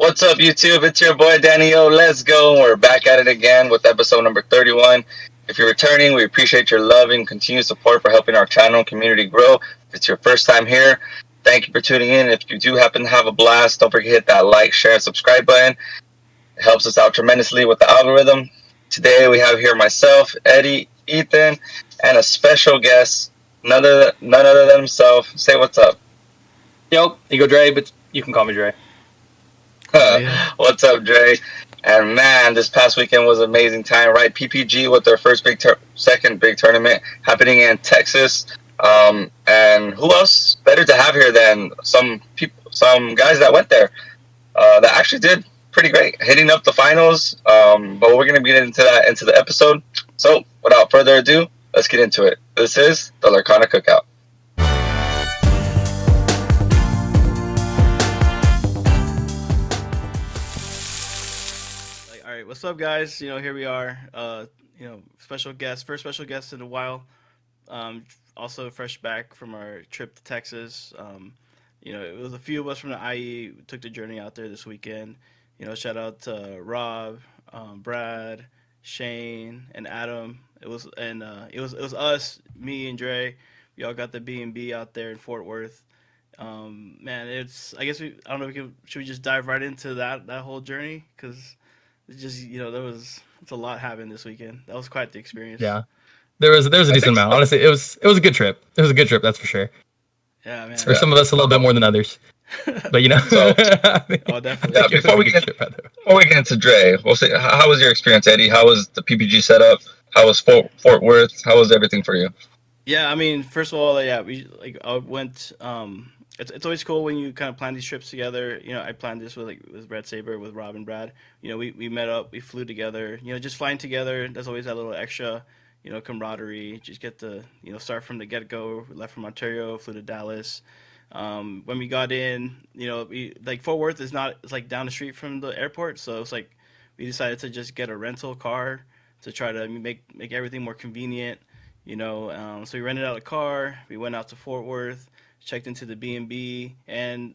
What's up, YouTube? It's your boy Danny O. Let's go. We're back at it again with episode number 31. If you're returning, we appreciate your love and continued support for helping our channel and community grow. If it's your first time here, thank you for tuning in. If you do happen to have a blast, don't forget to hit that like, share, and subscribe button. It helps us out tremendously with the algorithm. Today we have here myself, Eddie, Ethan, and a special guest, none other than himself. Say what's up. Yo, you go Dre, but you can call me Dre. What's up, Dre? And man, this past weekend was an amazing time, right? PPG with their second big tournament happening in Texas. And who else better to have here than some guys that went there that actually did pretty great, hitting up the finals. But we're gonna get into the episode. So without further ado, let's get into it. This is the Lorcana Cookout. What's up, guys? Here we are. First special guest in a while. Also fresh back from our trip to Texas. It was a few of us from the IE took the journey out there this weekend. Shout out to Rob, Brad, Shane, and Adam. It was us, me and Dre. We all got the B&B out there in Fort Worth. Man, should we just dive right into that whole journey? Because it's a lot happened this weekend. That was quite the experience. Yeah, there was a decent amount. Honestly, it was a good trip. It was a good trip, that's for sure. Yeah, man. For some of us, a little bit more than others. But definitely. Yeah, before we get into Dre, we'll say, how was your experience, Eddie? How was the PPG setup? How was Fort Worth? How was everything for you? Yeah, I mean, first of all, I went. It's always cool when you kind of plan these trips together. I planned this with Brad Saber, with Rob and Brad. We met up, we flew together. Just flying together, there's always that little extra, camaraderie. Just get to, start from the get-go. We left from Ontario, flew to Dallas. When we got in, Fort Worth it's down the street from the airport, so it's we decided to just get a rental car to try to make everything more convenient. So we rented out a car. We went out to Fort Worth. Checked into the B&B, and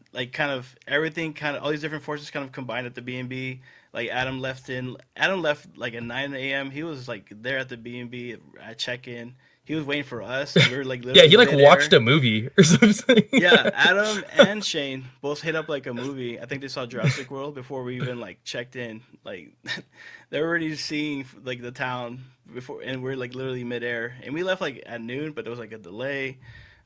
everything all these different forces kind of combined at the B&B. Adam left at 9 a.m. He was there at the B&B at check-in. He was waiting for us. We were literally he watched a movie or something. Yeah, Adam and Shane both hit up a movie. I think they saw Jurassic World before we even checked in. They're already seeing the town before, and we're literally midair. And we left at noon, but there was a delay.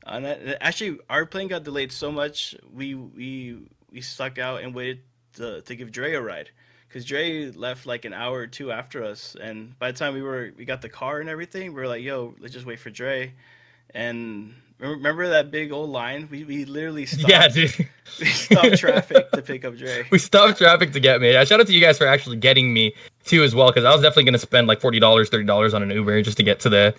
And actually, our plane got delayed so much, we stuck out and waited to give Dre a ride, because Dre left an hour or two after us. And by the time we got the car and everything, we were like, "Yo, let's just wait for Dre." And remember that big old line? We literally stopped. Yeah, dude. We stopped traffic to pick up Dre. We stopped traffic to get me. Shout out to you guys for actually getting me too as well, because I was definitely gonna spend $40, $30 on an Uber just to get to the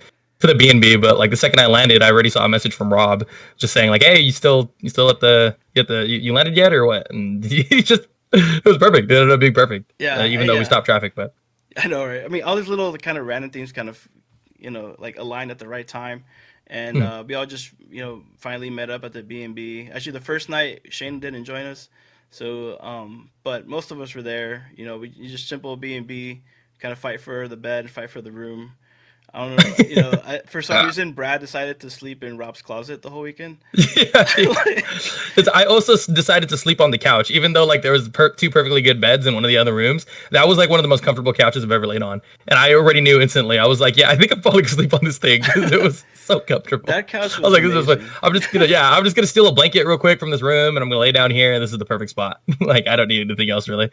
B&B, but the second I landed, I already saw a message from Rob just saying hey, you still at you landed yet or what? And it was perfect. It ended up being perfect. Yeah, even though we stopped traffic, but I know, right? I mean, all these little kind of random things kind of aligned at the right time, and we all just finally met up at the B&B. Actually, the first night Shane didn't join us, so but most of us were there. We just simple B&B, kind of fight for the bed, fight for the room. I don't know. For some reason, Brad decided to sleep in Rob's closet the whole weekend. Yeah, I also decided to sleep on the couch, even though there was two perfectly good beds in one of the other rooms. That was one of the most comfortable couches I've ever laid on, and I already knew instantly. I was yeah, I think I'm falling asleep on this thing because it was so comfortable. That couch was I was amazing. This is I'm just gonna steal a blanket real quick from this room, and I'm gonna lay down here. And this is the perfect spot. I don't need anything else really.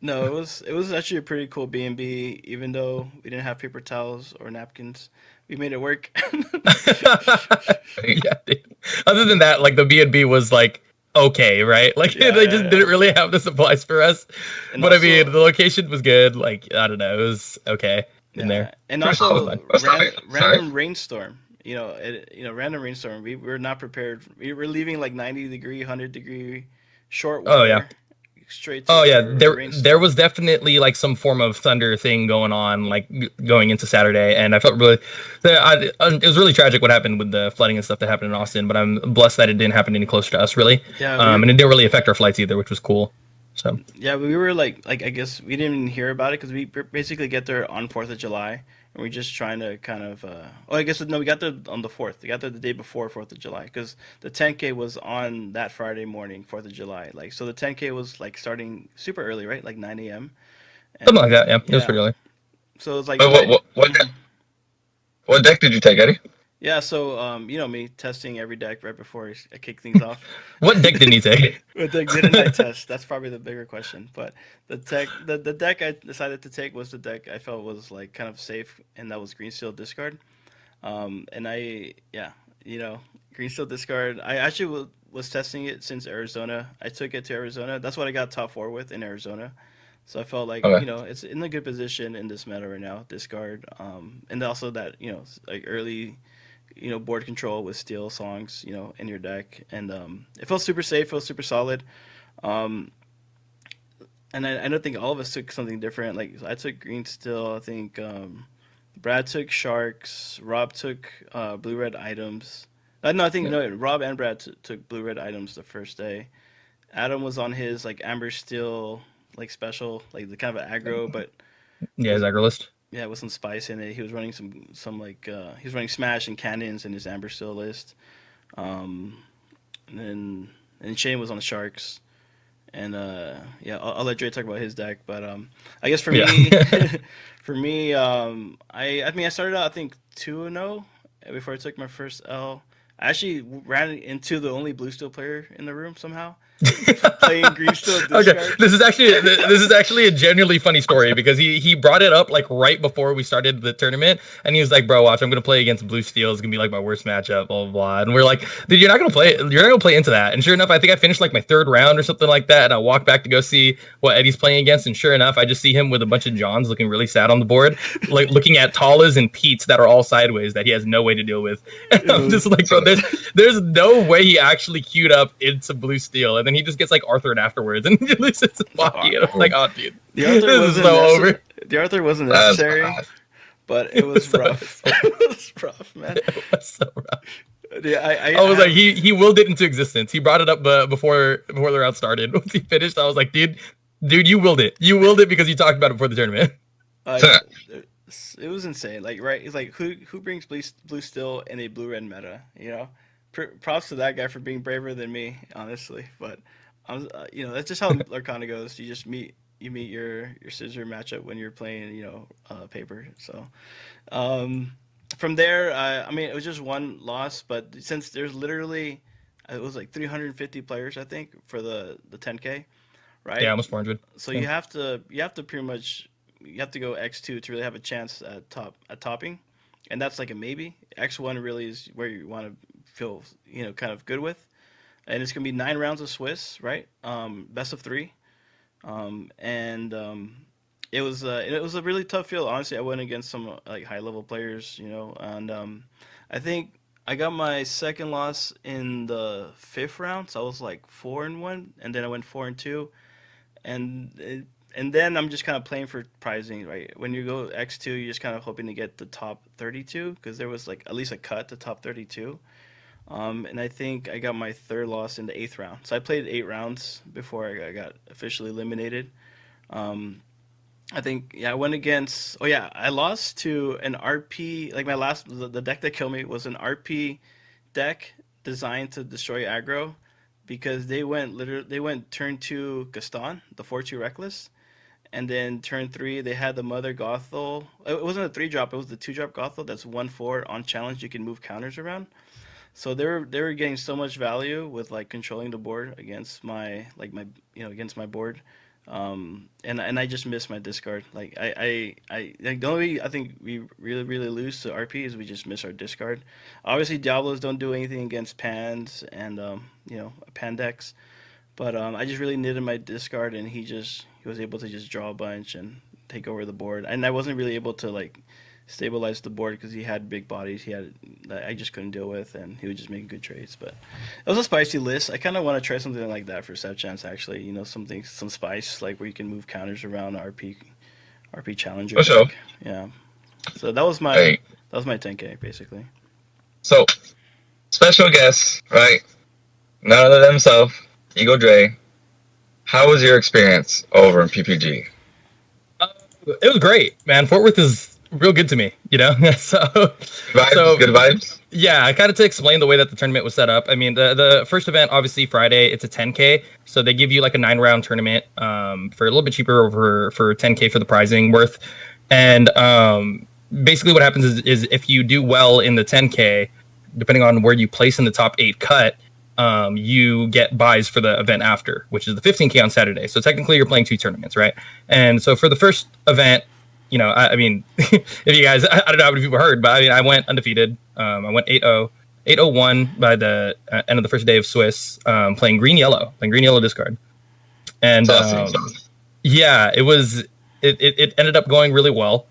No, it was actually a pretty cool B&B, even though we didn't have paper towels or napkins. We made it work. Yeah, dude. Other than that, the B&B was okay, right? They just didn't really have the supplies for us. And but also, I mean, the location was good. I don't know, it was okay in there. And also, random rainstorm. Random rainstorm. We were not prepared. We were leaving 90-degree, 100-degree short weather. Oh yeah. Straight to there was definitely some form of thunder thing going on going into Saturday, and I felt really it was really tragic what happened with the flooding and stuff that happened in Austin, but I'm blessed that it didn't happen any closer to us really. Yeah, and it didn't really affect our flights either, which was cool. So Yeah, we were like I guess we didn't even hear about it because we basically get there on 4th of July, and we're just trying to kind of. Oh, I guess no, we got there on the 4th. We got there the day before 4th of July because the 10K was on that Friday morning, 4th of July. Like so, the 10K was like starting super early, right? Like 9 a.m. something like And that. Yeah, it was yeah, pretty early. so it's like But night. what deck did you take, Eddie? Yeah, so you know me testing every deck right before I kick things off. What deck did he take? What deck didn't I test? That's probably the bigger question. But the deck I decided to take was the deck I felt was like kind of safe, and that was Green Steel Discard. And yeah, you know, Green Steel Discard. I actually was testing it since Arizona. I took it to Arizona. That's what I got top four with in Arizona. So I felt like Okay. it's in a good position in this meta right now. Discard, and also that like early board control with steel songs, in your deck, and it felt super safe, felt super solid. Um, and I don't think all of us took something different. Like I took green steel. I think Brad took sharks. Rob took blue red items. No, I think Yeah, no. Rob and Brad took blue red items the first day. Adam was on his like amber steel like special, like the kind of aggro, but yeah, with his aggro list. yeah, with some spice in it. He was running some like he was running smash and cannons in his amber steel list. Um, and Shane was on the sharks. And yeah, I'll let Dre talk about his deck, but I guess for Yeah. me, for me, I mean I started out I think 2-0 before I took my first L. I actually ran into the only blue steel player in the room somehow, playing green steel Okay, discard. this is actually a genuinely funny story because he brought it up like right before we started the tournament, and he was like, "Bro, watch, I'm gonna play against Blue Steel. It's gonna be like my worst matchup." Blah blah blah. And we're like, "Dude, you're not gonna play. You're not gonna play into that." And sure enough, I think I finished like my third round or something like that, and I walked back to go see what Eddie's playing against, and sure enough, I just see him with a bunch of Johns looking really sad on the board, like looking at Talas and Pete's that are all sideways that he has no way to deal with. And I'm just like, bro, So there's no way he actually queued up into Blue Steel, and then he just gets like Arthur afterwards, and he loses his body. And I'm like, oh, dude, The Arthur this is wasn't so over. the Arthur wasn't that's necessary, bad. but it was So, rough. It was rough, man. it was so rough. Yeah, I was like, have, he willed it into existence. He brought it up before the round started. Once he finished, I was like, dude, you willed it. You willed it because you talked about it before the tournament. So, it was insane. Like, right? It's like who brings blue steel in a blue red meta? Props to that guy for being braver than me, honestly. But that's just how Lorcana goes. You meet your scissor matchup when you're playing, paper. So, um, from there, I mean, it was just one loss, but since there's literally, it was like 350 players, I think, for the 10K, Yeah, right? almost 400. So Yeah. you have to pretty much you have to go X2 to really have a chance at topping, and that's like a maybe. X1 really is where you want to feel kind of good with, and it's gonna be 9 rounds of Swiss, right? Best of three, and it was a really tough field. Honestly, I went against some like high level players, and I think I got my second loss in the fifth round, so I was like 4-1, and then I went 4-2, and then I'm just kind of playing for prizing, right? When you go X2, you're just kind of hoping to get the top 32 because there was like at least a cut to top 32. And I think I got my third loss in the eighth round. So I played 8 rounds before I got officially eliminated. Um, I think yeah, I went against. Oh yeah, I lost to an RP. Like my last, the deck that killed me was an RP deck designed to destroy aggro because they went turn two Gaston, the 4-2 Reckless, and then turn three they had the Mother Gothel. It wasn't a 3 drop, it was the 2 drop Gothel that's 1/4 on challenge. You can move counters around. So they were getting so much value with like controlling the board against against my board, and I just missed my discard. Like like the only way I think we really lose to RP is we just miss our discard. Obviously, Diablos don't do anything against pans and pan decks, but I just really knitted my discard, and he was able to just draw a bunch and take over the board, and I wasn't really able to like stabilize the board because he had big bodies he had that I just couldn't deal with, and he was just making good trades. But it was a spicy list. I kind of want to try something like that for Sep Chance actually. Some spice like where you can move counters around RP challenger for sure. deck. Yeah. So Hey, that was my 10K basically. so special guest, right? None of themselves. Ego Dre. How was your experience over in PPG? It was great, man. Fort Worth is real good to me, you know. Vibes, So good vibes. yeah, kind of to explain the way that the tournament was set up. I mean, the first event, obviously Friday, it's a 10K, so they give you like a 9 round tournament for a little bit cheaper over for 10K for the prizing worth, and basically what happens is if you do well in the 10K, depending on where you place in the top 8 cut, you get buys for the event after, which is the 15K on Saturday. So technically, you're playing 2 tournaments, right? And so for the first event, you know, I mean, if you guys, I don't know how many people heard, but I mean, I went undefeated. I went 8-0, 8-0-1 by the end of the first day of Swiss, playing green yellow discard, and yeah, it ended up going really well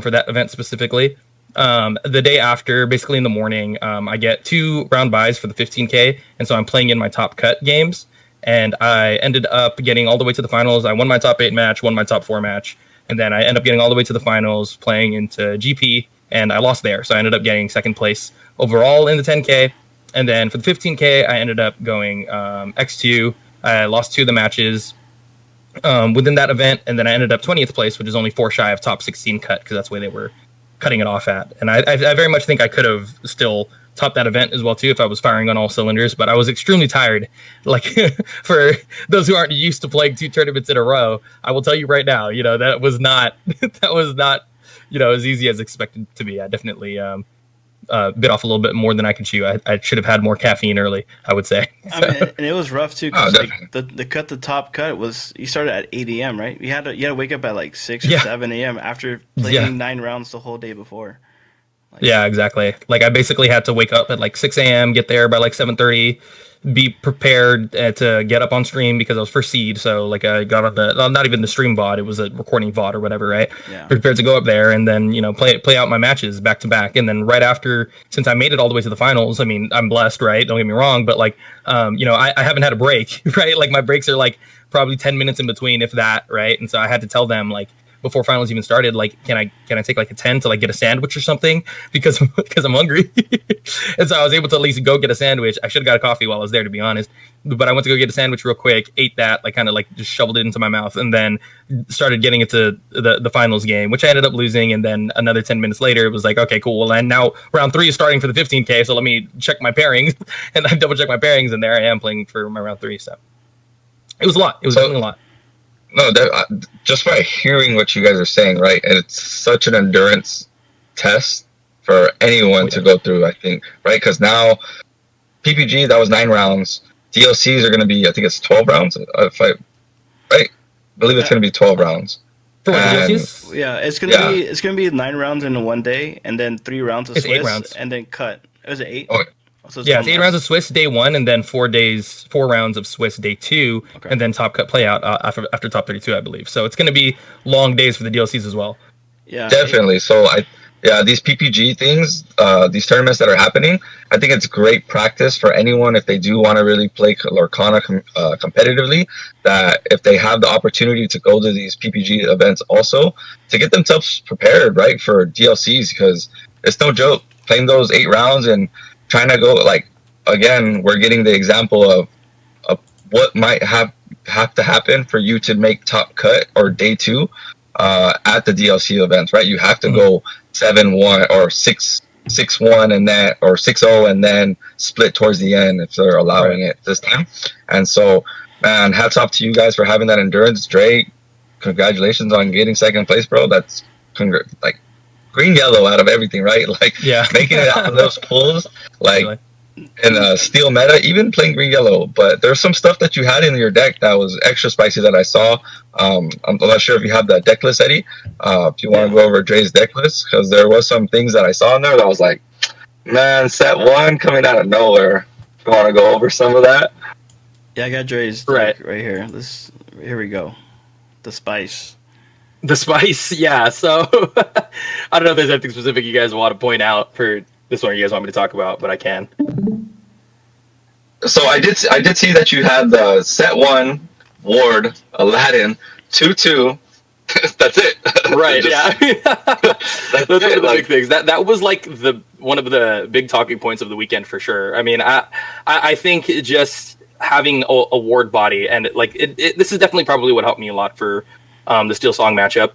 for that event specifically. The day after, basically in the morning, I get 2 round buys for the 15K, and so I'm playing in my top cut games, and I ended up getting all the way to the finals. I won my top 8 match, won my top 4 match, and then I ended up getting all the way to the finals, playing into GP, and I lost there. So I ended up getting second place overall in the 10K, and then for the 15K, I ended up going X2. I lost 2 of the matches within that event, and then I ended up 20th place, which is only 4 shy of top 16 cut, because that's the way they were cutting it off at. And I very much think I could have still topped that event as well too if I was firing on all cylinders, but I was extremely tired. Like for those who aren't used to playing 2 tournaments in a row, I will tell you right now, you know, that was not you know, as easy as expected to be. I definitely bit off a little bit more than I could chew. I should have had more caffeine early, I would say. I mean, and it was rough too, because the top cut was, you started at 8 a.m., right? You had to wake up at like 6 or 7 a.m. after playing 9 rounds the whole day before. Like, yeah, exactly. Like I basically had to wake up at like 6 a.m., get there by like 7:30, be prepared to get up on stream because I was first seed. So like I got on the, not even the stream VOD, it was a recording VOD or whatever, right? Yeah. Prepared to go up there and then, you know, play out my matches back to back. And then right after, since I made it all the way to the finals, I mean, I'm blessed, right? Don't get me wrong, but like, you know, I haven't had a break, right? Like my breaks are like probably 10 minutes in between, if that, right? And so I had to tell them like, before finals even started, like, can I take like a 10 to like get a sandwich or something because I'm hungry. And so I was able to at least go get a sandwich. I should have got a coffee while I was there, to be honest, but I went to go get a sandwich real quick, ate that, like kind of like just shoveled it into my mouth, and then started getting into the finals game, which I ended up losing. And then another 10 minutes later, it was like, okay, cool. Well, and now round 3 is starting for the 15K, so let me check my pairings. And I double check my pairings, and there I am playing for my round 3. So it was a lot. It was definitely a lot. No, just by hearing what you guys are saying, right? And it's such an endurance test for anyone to go through, I think, right? Because now PPG, that was 9 rounds. DLCs are going to be, I think it's 12 rounds. Right? I believe it's going to be 12 rounds. For what, DLCs? Yeah, it's gonna be 9 rounds in one day, and then 3 rounds of Swiss, 8 rounds, and then cut. Was it 8? Okay. So it's yeah, it's 8 rounds of Swiss day 1, and then 4 rounds of Swiss day 2, okay, and then top cut play out after top 32, I believe. So it's going to be long days for the DLCs as well. Yeah, definitely. So these PPG things, these tournaments that are happening, I think it's great practice for anyone if they do want to really play Lorcana competitively, that if they have the opportunity to go to these PPG events also, to get themselves prepared, right, for DLCs, because it's no joke playing those 8 rounds and trying to go, like, again, we're getting the example of what might have to happen for you to make top cut or day 2 at the DLC events, right? You have to go 7-1 or 6-1 and then, or 6-0 and then split towards the end if they're allowing it this time. And so, man, hats off to you guys for having that endurance. Drake, congratulations on getting second place, bro. That's like green yellow out of everything, right? Like making it out of those pools, like in steel meta, even playing green yellow. But there's some stuff that you had in your deck that was extra spicy that I saw. I'm not sure if you have that deck list, Eddie. If you want to go over Dre's deck list, because there was some things that I saw in there that was like, man, set 1 coming out of nowhere. If you want to go over some of that? Yeah, I got Dre's deck right here. Here we go. The spice. The spice, yeah. So I don't know if there's anything specific you guys want to point out for this one you guys want me to talk about, but I can. So I did see that you had the set 1 Ward Aladdin 2/2. That's it. Right. That's one of the big things. That was like one of the big talking points of the weekend for sure. I mean, I think just having a ward body, and like this is definitely probably what helped me a lot for the Steel Song matchup.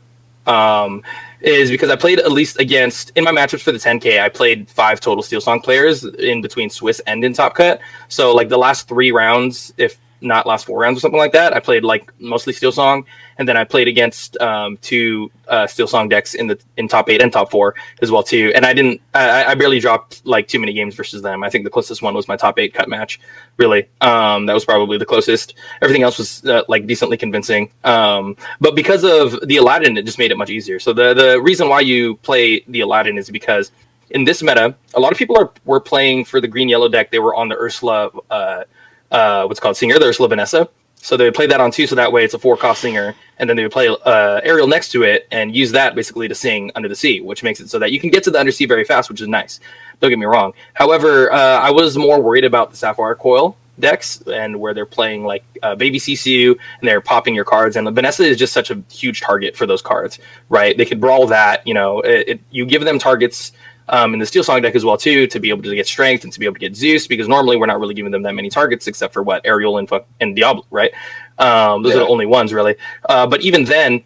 Is because I played at least against, in my matchups for the 10K, I played 5 total Steel Song players in between Swiss and in Top Cut. So like the last 3 rounds, if not last 4 rounds or something like that, I played like mostly Steel Song, and then I played against 2 Steel Song decks in top 8 and top 4 as well too. And I barely dropped like too many games versus them. I think the closest one was my top 8 cut match. Really, that was probably the closest. Everything else was like decently convincing. But because of the Aladdin, it just made it much easier. So the reason why you play the Aladdin is because in this meta, a lot of people were playing for the green yellow deck. They were on the Ursula. What's called Singer, the Ursula Vanessa. So they would play that on 2, so that way it's a 4-cost Singer, and then they would play Ariel next to it and use that basically to sing Under the Sea, which makes it so that you can get to the Undersea very fast, which is nice. Don't get me wrong. However, I was more worried about the Sapphire Coil decks and where they're playing like Baby CCU and they're popping your cards, and Vanessa is just such a huge target for those cards, right? They could brawl that, you give them targets in the Steel Song deck as well too, to be able to get strength and to be able to get Zeus, because normally we're not really giving them that many targets except for what Ariel and Diablo, right? Those are the only ones really. But even then,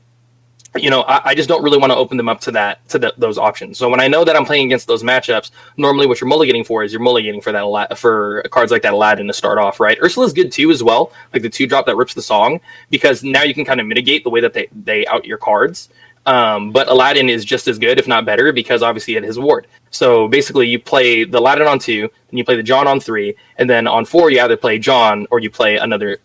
I just don't really want to open them up to those options. So when I know that I'm playing against those matchups, normally what you're mulliganing for is you're mulliganing for that for cards like that Aladdin to start off, right? Ursula's good too as well, like the 2-drop that rips the song, because now you can kind of mitigate the way that they out your cards. But Aladdin is just as good, if not better, because obviously it has ward. So basically, you play the Aladdin on 2, and you play the John on 3, and then on 4 you either play John or you play another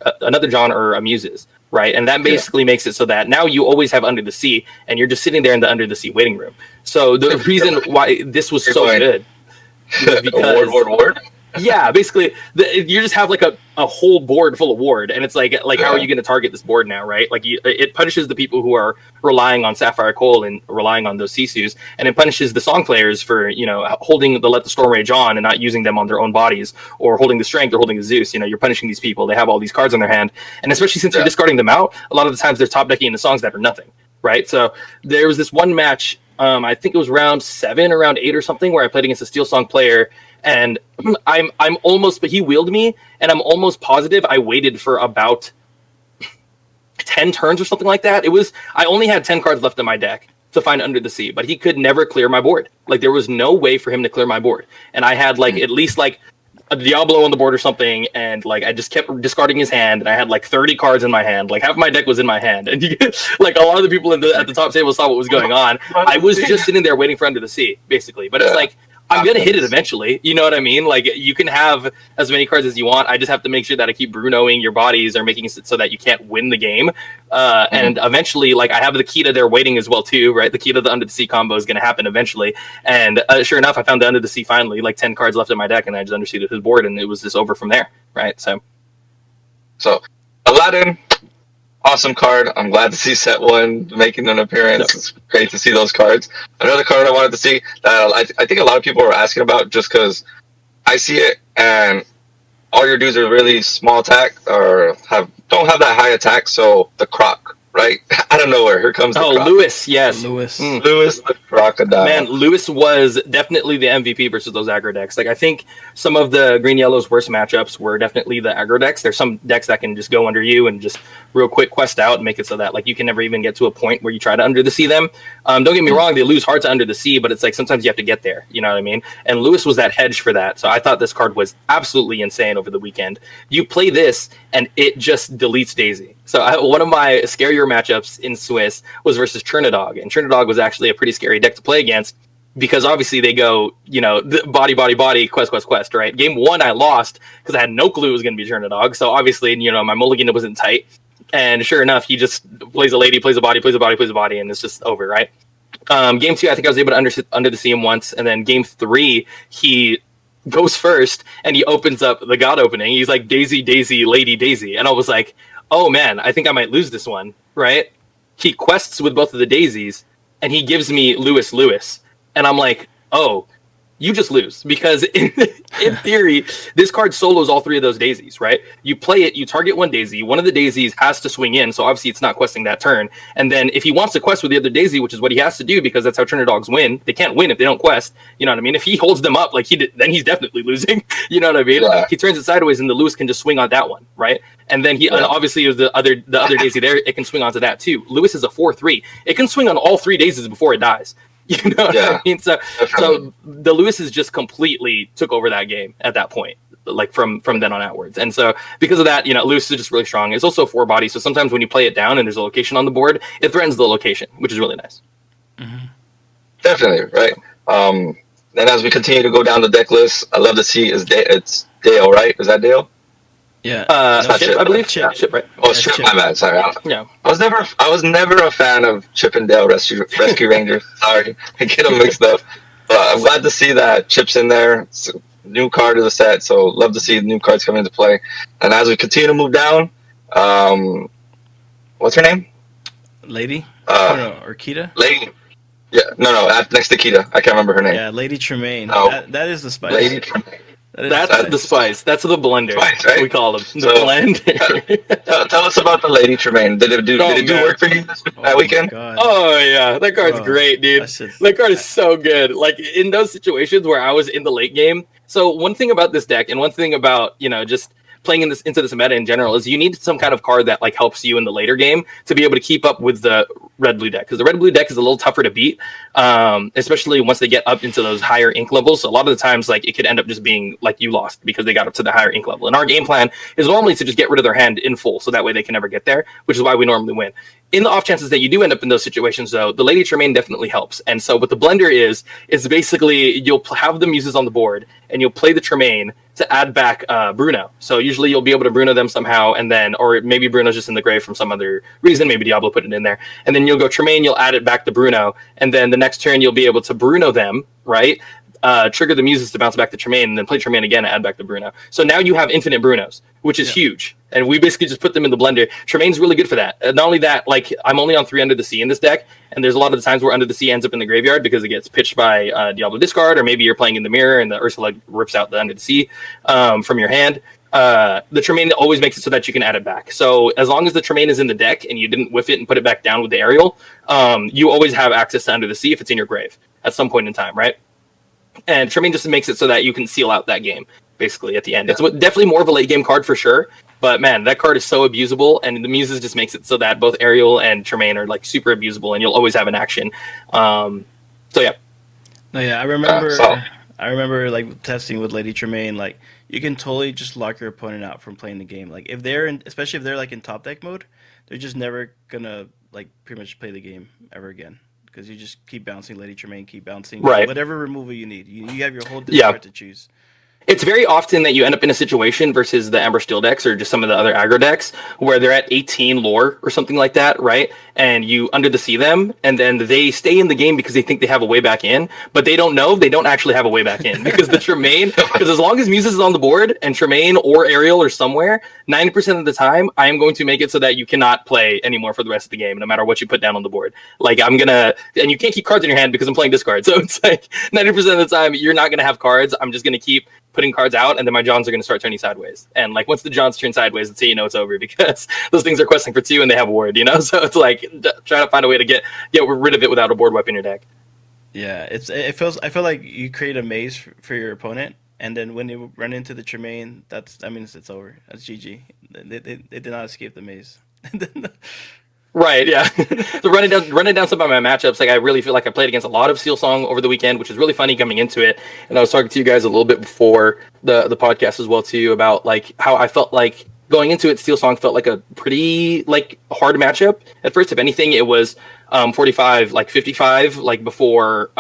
John or a Muses, right? And that basically makes it so that now you always have Under the Sea, and you're just sitting there in the Under the Sea waiting room. So the reason why this was so good was because ward. Yeah, basically, you just have like a whole board full of ward, and it's like how are you going to target this board now, right? Like it punishes the people who are relying on Sapphire Coal and relying on those Sisus, and it punishes the song players for holding the Let the Storm Rage on and not using them on their own bodies, or holding the Strength or holding the Zeus. You're punishing these people. They have all these cards in their hand, and especially since you're discarding them out, a lot of the times they're top decking into songs that are nothing, right? So there was this one match, I think it was round 7 or round 8 or something, where I played against a Steel Song player. And I'm almost, but he wheeled me, and I'm almost positive I waited for about 10 turns or something like that. I only had 10 cards left in my deck to find Under the Sea, but he could never clear my board. Like there was no way for him to clear my board. And I had like at least like a Diablo on the board or something, and like I just kept discarding his hand, and I had like 30 cards in my hand. Like half my deck was in my hand, and like a lot of the people at the top table saw what was going on. I was just sitting there waiting for Under the Sea, basically. But it's like, I'm going to hit it eventually. You know what I mean? Like, you can have as many cards as you want. I just have to make sure that I keep Brunoing your bodies or making it so that you can't win the game. And eventually, like, I have the key to their waiting as well, too, right? The key to the Under the Sea combo is going to happen eventually. And sure enough, I found the Under the Sea finally, like 10 cards left in my deck, and I just underseated his board, and it was just over from there, right? So Aladdin, awesome card. I'm glad to see set 1 making an appearance. Yep. It's great to see those cards. Another card I wanted to see that I think a lot of people were asking about, just because I see it and all your dudes are really small attack or don't have that high attack. So the Croc, right? Out of nowhere, here comes the Croc. Lewis, yes. Lewis the Crocodile. Man, Lewis was definitely the MVP versus those aggro decks. Like, I think some of the green yellow's worst matchups were definitely the aggro decks. There's some decks that can just go under you and just real quick quest out and make it so that like you can never even get to a point where you try to Under the Sea them. Don't get me wrong, they lose hard to Under the Sea, but it's like sometimes you have to get there. You know what I mean? And Lewis was that hedge for that. So I thought this card was absolutely insane over the weekend. You play this and it just deletes Daisy. So one of my scarier matchups in Swiss was versus Chernodog, and Chernodog was actually a pretty scary deck to play against because obviously they go, body, quest, right? Game 1 I lost because I had no clue it was going to be Chernodog. So obviously, my mulligan wasn't tight, and sure enough, he just plays a lady, plays a body, and it's just over, right? Game 2, I think I was able to under the Sea him once, and then game 3, he goes first and he opens up the God opening. He's like Daisy, Daisy, Lady Daisy, and I was like, oh man, I think I might lose this one, right? He quests with both of the daisies, and he gives me Lewis. And I'm like, oh, you just lose because in theory, this card solos all 3 of those daisies, right? You play it, you target one daisy, one of the daisies has to swing in, so obviously it's not questing that turn. And then if he wants to quest with the other daisy, which is what he has to do because that's how Turner Dogs win, they can't win if they don't quest, you know what I mean? If he holds them up, like then he's definitely losing, you know what I mean? Yeah. He turns it sideways and the Lewis can just swing on that one, right? And then and obviously the other daisy there, it can swing onto that too. Lewis is a 4/3. It can swing on all 3 daisies before it dies. You know what I mean? So the Lewises just completely took over that game at that point, like from then on outwards. And so because of that, you know, Lewis is just really strong. It's also a 4-body, so sometimes when you play it down and there's a location on the board, it threatens the location, which is really nice. Mm-hmm. Definitely, right? And as we continue to go down the deck list, I love to see it's Dale, right? Is that Dale? Yeah, Chip, I believe. Chip. Chip, right? Oh, Chip. My bad. Sorry. Yeah. I was never a fan of Chip and Dale Rescue Rangers. Sorry, I get them mixed up. But I'm glad to see that Chip's in there. It's a new card of the set, so love to see new cards come into play. And as we continue to move down, what's her name? Lady. Or Kita. Lady. Yeah. No. Next to Kita, I can't remember her name. Yeah, Lady Tremaine. Oh. That is the spice. Lady Tremaine. That's the spice. That's the blender. Spice, right? We call them the blender. Tell us about the Lady Tremaine. Did it do work for you that weekend? Oh yeah, that card's great, dude. That card is so good. Like in those situations where I was in the late game. So one thing about this deck, and one thing about just playing into this meta in general, is you need some kind of card that like helps you in the later game to be able to keep up with the red-blue deck, because the red-blue deck is a little tougher to beat, especially once they get up into those higher ink levels. So a lot of the times, like, it could end up just being like you lost because they got up to the higher ink level. And our game plan is normally to just get rid of their hand in full, so that way they can never get there, which is why we normally win. In the off chances that you do end up in those situations, though, the Lady Tremaine definitely helps. And so what the blender is basically you'll have the muses on the board, and you'll play the Tremaine to add back Bruno. So usually you'll be able to Bruno them somehow, and then, or maybe Bruno's just in the grave from some other reason, maybe Diablo put it in there, and then you'll go Tremaine, you'll add it back to Bruno, and then the next turn you'll be able to Bruno them, right? Trigger the muses to bounce back to Tremaine, and then play Tremaine again and add back to Bruno. So now you have infinite Brunos, which is huge. And we basically just put them in the blender. Tremaine's really good for that. Not only that, like, I'm only on 3 Under the Sea in this deck, and there's a lot of the times where Under the Sea ends up in the graveyard because it gets pitched by Diablo discard, or maybe you're playing in the mirror and the Ursula rips out the Under the Sea from your hand. The Tremaine always makes it so that you can add it back. So as long as the Tremaine is in the deck and you didn't whiff it and put it back down with the aerial, you always have access to Under the Sea if it's in your grave at some point in time, right? And Tremaine just makes it so that you can seal out that game, basically, at the end. It's definitely more of a late game card for sure, but man, that card is so abusable, and the Muses just makes it so that both Ariel and Tremaine are like super abusable, and you'll always have an action. So yeah. No, yeah, I remember like testing with Lady Tremaine, like you can totally just lock your opponent out from playing the game. Like if they're especially if they're like in top deck mode, they're just never gonna like pretty much play the game ever again. Because you just keep bouncing Lady Tremaine, keep bouncing whatever removal you need. You have your whole discard to choose. It's very often that you end up in a situation versus the Amber Steel decks or just some of the other aggro decks where they're at 18 lore or something like that, right? And you Under the Sea them, and then they stay in the game because they think they have a way back in, but they don't know they don't actually have a way back in because the Tremaine, because as long as Muses is on the board and Tremaine or Ariel are somewhere, 90% of the time, I am going to make it so that you cannot play anymore for the rest of the game, no matter what you put down on the board. Like and you can't keep cards in your hand because I'm playing discard. So it's like 90% of the time, you're not going to have cards. I'm just going to keep putting cards out, and then my Johns are going to start turning sideways. And like once the Johns turn sideways, that's how you know it's over because those things are questing for 2 and they have ward, So it's like try to find a way to get rid of it without a board wipe in your deck. Yeah, I feel like you create a maze for your opponent, and then when they run into the Tremaine, that means it's over. That's GG. They did not escape the maze. Right, yeah. So running down some of my matchups, like I really feel like I played against a lot of Steel Song over the weekend, which is really funny coming into it. And I was talking to you guys a little bit before the podcast as well too about like how I felt like going into it, Steel Song felt like a pretty like hard matchup. At first, if anything, it was 45, like 55, like before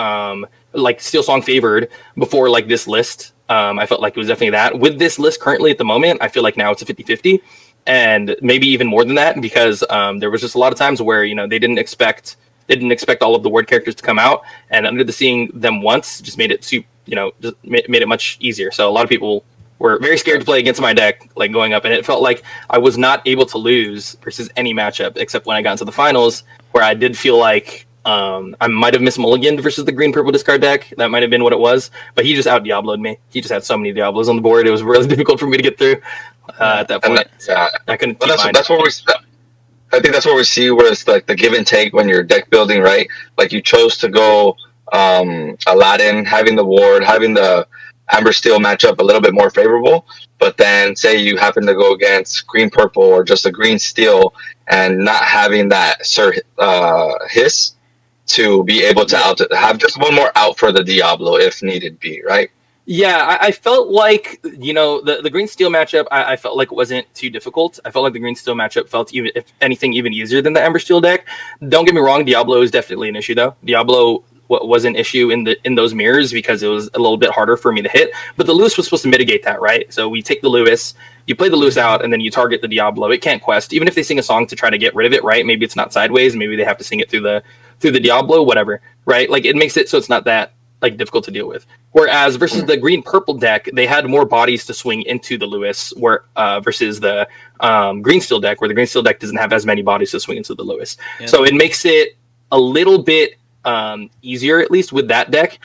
like Steel Song favored before like this list. I felt like it was definitely that. With this list currently at the moment, I feel like now it's a 50-50. And maybe even more than that, because there was just a lot of times where they didn't expect all of the word characters to come out, and Under the Seeing them once just made it just made it much easier. So a lot of people were very scared to play against my deck, like going up, and it felt like I was not able to lose versus any matchup except when I got into the finals, where I did feel like I might have missed Mulligan versus the green purple discard deck. That might have been what it was. But he just out Diablo'd me. He just had so many Diablos on the board. It was really difficult for me to get through at that point. I couldn't. But that's where we. I think that's what we see where it's like the give and take when you're deck building, right? Like you chose to go Aladdin, having the ward, having the Amber Steel matchup a little bit more favorable. But then say you happen to go against green purple or just a green steel and not having that hiss to be able to have just one more out for the Diablo if needed be, right? Yeah, I felt like, the green steel matchup, I felt like it wasn't too difficult. I felt like the green steel matchup felt, even, if anything, even easier than the Ember Steel deck. Don't get me wrong, Diablo is definitely an issue, though. Diablo was an issue in those mirrors because it was a little bit harder for me to hit. But the Lewis was supposed to mitigate that, right? So we take the Lewis, you play the Lewis out, and then you target the Diablo. It can't quest. Even if they sing a song to try to get rid of it, right? Maybe it's not sideways. Maybe they have to sing it through the Diablo, whatever, right? Like, it makes it so it's not that difficult to deal with. Whereas versus the green purple deck, they had more bodies to swing into the Lewis, versus the green steel deck, where the green steel deck doesn't have as many bodies to swing into the Lewis. Yeah. So it makes it a little bit easier, at least with that deck.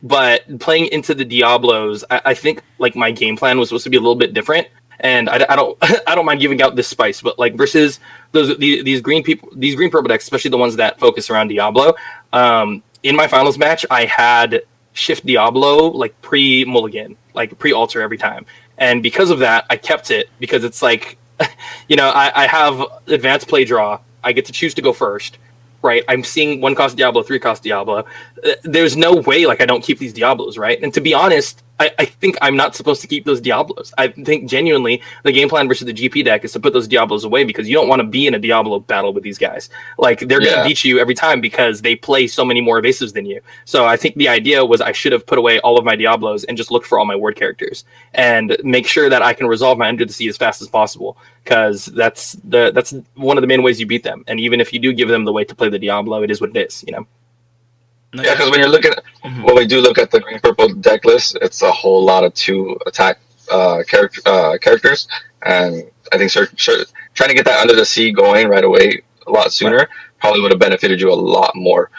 But playing into the Diablos, I think like my game plan was supposed to be a little bit different. And I don't mind giving out this spice, but like versus these green purple decks, especially the ones that focus around Diablo. In my finals match, I had Shift Diablo like pre-mulligan, like pre-alter every time. And because of that, I kept it because it's like, I have advanced play draw. I get to choose to go first, right? I'm seeing 1-cost Diablo, 3-cost Diablo. There's no way like I don't keep these Diablos, right? And to be honest, I think I'm not supposed to keep those Diablos. I think genuinely the game plan versus the GP deck is to put those Diablos away because you don't want to be in a Diablo battle with these guys. Like, they're going to beat you every time because they play so many more evasives than you. So I think the idea was I should have put away all of my Diablos and just looked for all my ward characters and make sure that I can resolve my Under the Sea as fast as possible, because that's one of the main ways you beat them. And even if you do give them the way to play the Diablo, it is what it is, Yeah, because when you're looking at, when we do look at the green purple deck list, it's a whole lot of 2 attack characters, and I think trying to get that Under the Sea going right away a lot sooner probably would have benefited you a lot more.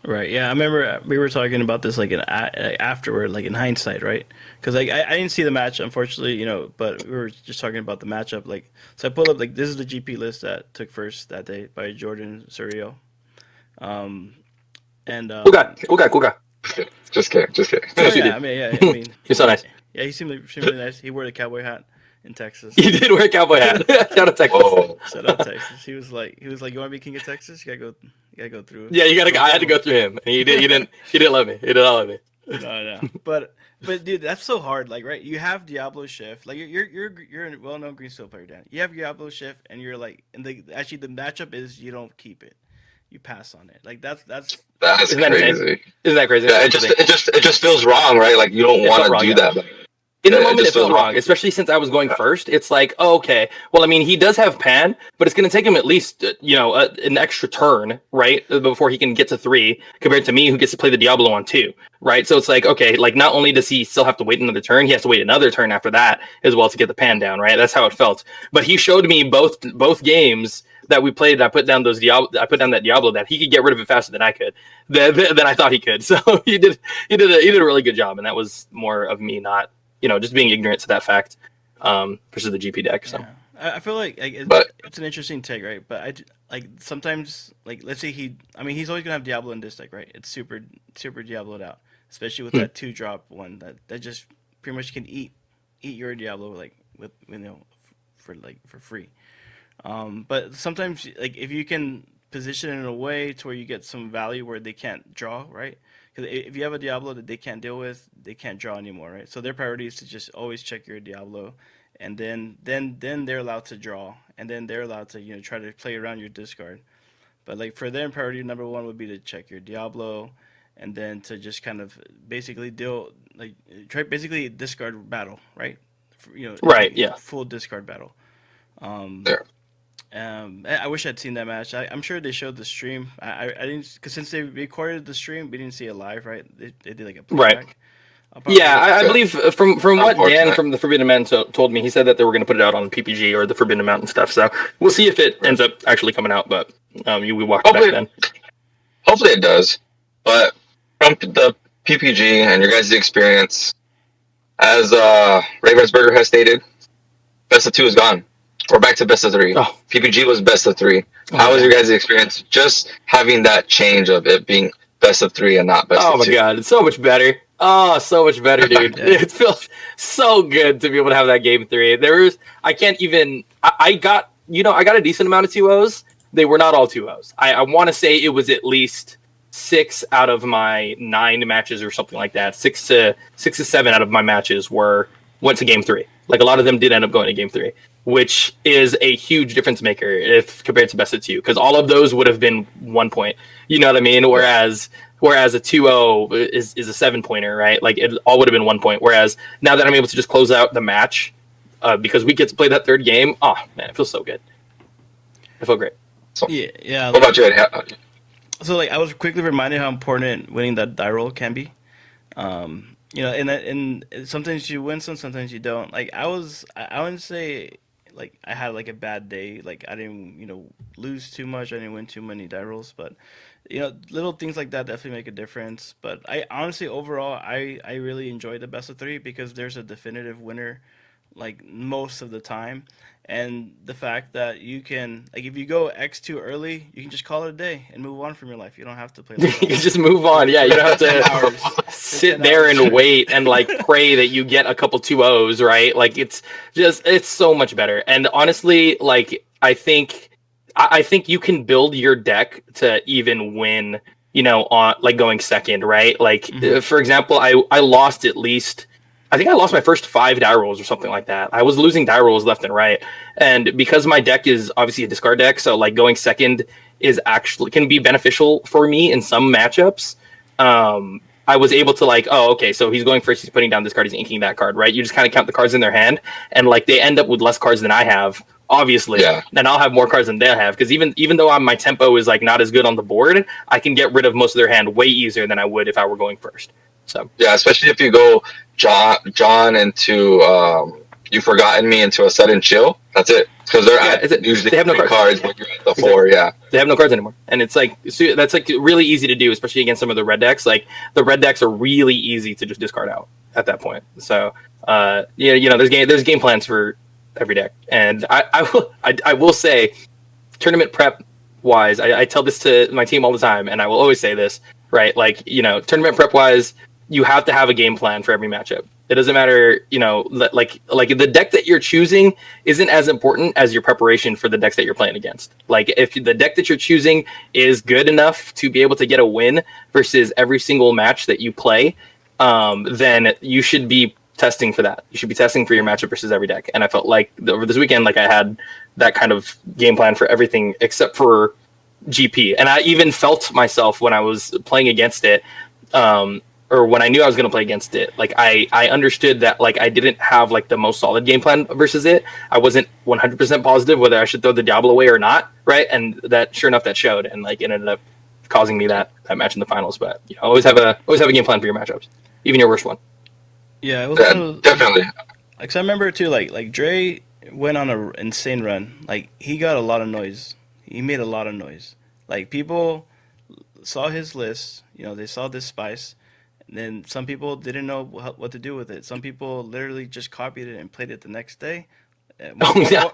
Right. Yeah, I remember we were talking about this like afterward, like in hindsight, right? Because like I didn't see the match, unfortunately, but we were just talking about the matchup. Like, so I pulled up like this is the GP list that took first that day by Jordan Surreal. Cool guy. Just kidding. I mean, he's so nice. Yeah, he seemed really nice. He wore the cowboy hat in Texas. He did wear a cowboy hat. Shout out Texas. Oh. Shout out Texas. He was like, you want to be king of Texas? You gotta go through. Yeah, I had to go through him, and he didn't let me. He didn't let me. No. But dude, that's so hard. Like, right? You have Diablo Shift. Like, you're a well-known green steel player, Dan. You have Diablo Shift, and you're like, and the matchup is you don't keep it. You pass on it. Like that's Isn't crazy. Isn't that crazy? Yeah, it just feels wrong, right? Like you don't want to do that. In the moment, it felt wrong, especially since I was going first. It's like, oh, okay. Well, I mean, he does have Pan, but it's going to take him at least, an extra turn, right, before he can get to 3, compared to me, who gets to play the Diablo on 2, right? So it's like, okay, like not only does he still have to wait another turn, he has to wait another turn after that as well to get the Pan down, right? That's how it felt. But he showed me both games that we played. I put down that Diablo that he could get rid of it faster than I could, than I thought he could. So he did a really good job, and that was more of me not, just being ignorant to that fact, versus the GP deck. So yeah. I feel like it's an interesting take, right? But sometimes, like, let's say he's always gonna have Diablo in this deck, right? It's super Diabloed out, especially with that 2-drop one that just pretty much can eat your Diablo for free. But sometimes, like, if you can position it in a way to where you get some value where they can't draw, right? Because if you have a Diablo that they can't deal with, they can't draw anymore, right? So their priority is to just always check your Diablo, and then they're allowed to draw, and then they're allowed to try to play around your discard. But like for them, priority number 1 would be to check your Diablo, and then to just kind of basically basically discard battle, right? Right. Yeah. Full discard battle. There. I wish I'd seen that match. I'm sure they showed the stream. I didn't, because since they recorded the stream, we didn't see it live, right? They did like a playback. Right. Yeah, I believe from what Dan from the Forbidden Mountain told me, he said that they were going to put it out on PPG or the Forbidden Mountain stuff. So we'll see if it ends up actually coming out. But We walked back Hopefully, then. hopefully it does. But from the PPG and your guys' experience, as Ravensburger has stated, best of two is gone. We're back to best of three. Oh, PPG was best of three. oh How my was your god. guys' experience just having that change of it being best of three and not best Oh of my two? god, it's so much better. Oh, so much better, dude. Yeah. It feels so good to be able to have that game 3. I can't even. I got I got a decent amount of 2-0s. They were not all 2-0s. I want to say it was at least 6 out of my 9 matches or something like that. 6 to 7 out of my matches went to game 3. Like a lot of them did end up going to game 3, which is a huge difference maker if compared to best of 2, because all of those would have been 1 point. You know what I mean? Whereas a 2-0 is a 7-pointer, right? Like it all would have been 1 point. Whereas now that I'm able to just close out the match, because we get to play that third game, oh man, it feels so good. I feel great. So, Yeah. what about you, Ed? So like I was quickly reminded how important winning that die roll can be. And sometimes you win sometimes you don't. Like I wouldn't say like I had like a bad day. Like I didn't, lose too much. I didn't win too many die rolls, but little things like that definitely make a difference. But I honestly overall I really enjoyed the best of three because there's a definitive winner like most of the time. And the fact that you can like if you go X too early, you can just call it a day and move on from your life. You don't have to play You like can that just move on. Yeah, you don't have 10 to hours. For sit 10 there hours. and wait and like pray that you get a couple 2-0s, right? Like it's so much better. And honestly, like I think you can build your deck to even win, on like going second, right? Like Hmm. for example, I lost at least I think I lost my first 5 die rolls or something like that. I was losing die rolls left and right. And because my deck is obviously a discard deck, so like going second is actually can be beneficial for me in some matchups. I was able to like, oh, okay, so he's going first, he's putting down this card, he's inking that card, right? You just kind of count the cards in their hand, and like they end up with less cards than I have, obviously. Yeah. Then I'll have more cards than they'll have, because even though my tempo is like not as good on the board, I can get rid of most of their hand way easier than I would if I were going first. So Yeah, especially if you go John into You've Forgotten Me into a Suddenchill. That's it. Because they're yeah, at usually they have no 3 cards. cards when you're at the Exactly. 4. Yeah. They have no cards anymore, and it's like so that's like really easy to do, especially against some of the red decks. Like the red decks are really easy to just discard out at that point. So there's game plans for every deck, and I will say, tournament prep wise, I tell this to my team all the time, and I will always say this, right? Like tournament prep wise, you have to have a game plan for every matchup. It doesn't matter, like the deck that you're choosing isn't as important as your preparation for the decks that you're playing against. Like if the deck that you're choosing is good enough to be able to get a win versus every single match that you play, then you should be testing for that. You should be testing for your matchup versus every deck. And I felt like over this weekend, like I had that kind of game plan for everything except for GP. And I even felt myself when I was playing against it. Or when I knew I was going to play against it, like I understood that like I didn't have like the most solid game plan versus it. I wasn't 100% positive whether I should throw the Diablo away or not, right? And that sure enough that showed, and like it ended up causing me that match in the finals. But always have a game plan for your matchups, even your worst one. Yeah, it was Yeah, one of definitely. like 'cause I remember too like Dre went on a insane run. Like he got a lot of noise. He made a lot of noise. Like people saw his list, they saw this spice. And then some people didn't know what to do with it. Some people literally just copied it and played it the next day. Oh yeah,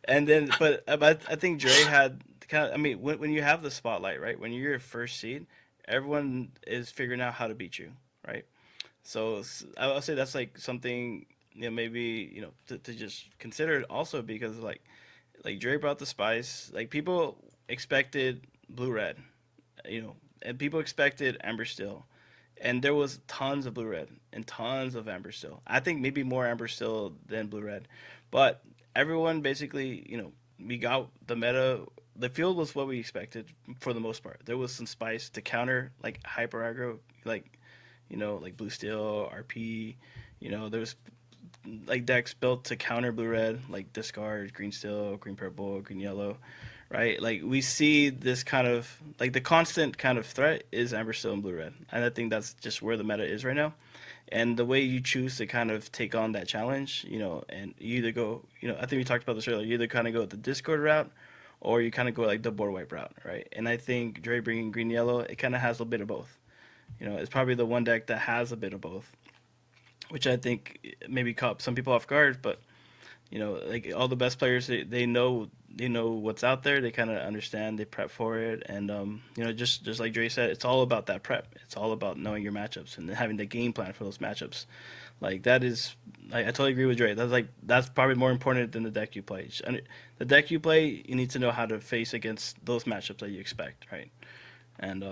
And then, but I think Dre had kind of. I mean, when you have the spotlight, right? When you're your first seed, everyone is figuring out how to beat you, right? So I'll say that's like something maybe to just consider it also because like Dre brought the spice. Like people expected blue red, and people expected amber still, and there was tons of blue red and tons of amber still. I think maybe more amber still than blue red, but everyone basically we got the meta. The field was what we expected for the most part. There was some spice to counter like hyper aggro, like like blue steel, RP. There's like decks built to counter blue red, like discard green steel, green purple, green yellow, right? Like we see this kind of like the constant kind of threat is amber steel and blue red, and I think that's just where the meta is right now. And the way you choose to kind of take on that challenge, and you either go, I think we talked about this earlier. You either kind of go the discord route, or you kind of go like the board wipe route, right? And I think Dre bringing green yellow, it kind of has a bit of both. It's probably the one deck that has a bit of both, which I think maybe caught some people off guard. But like all the best players, they know what's out there. They kind of understand. They prep for it, and just like Dre said, it's all about that prep. It's all about knowing your matchups and having the game plan for those matchups. Like that is, I totally agree with Dre. That's probably more important than the deck you play. The deck you play, you need to know how to face against those matchups that you expect, right? And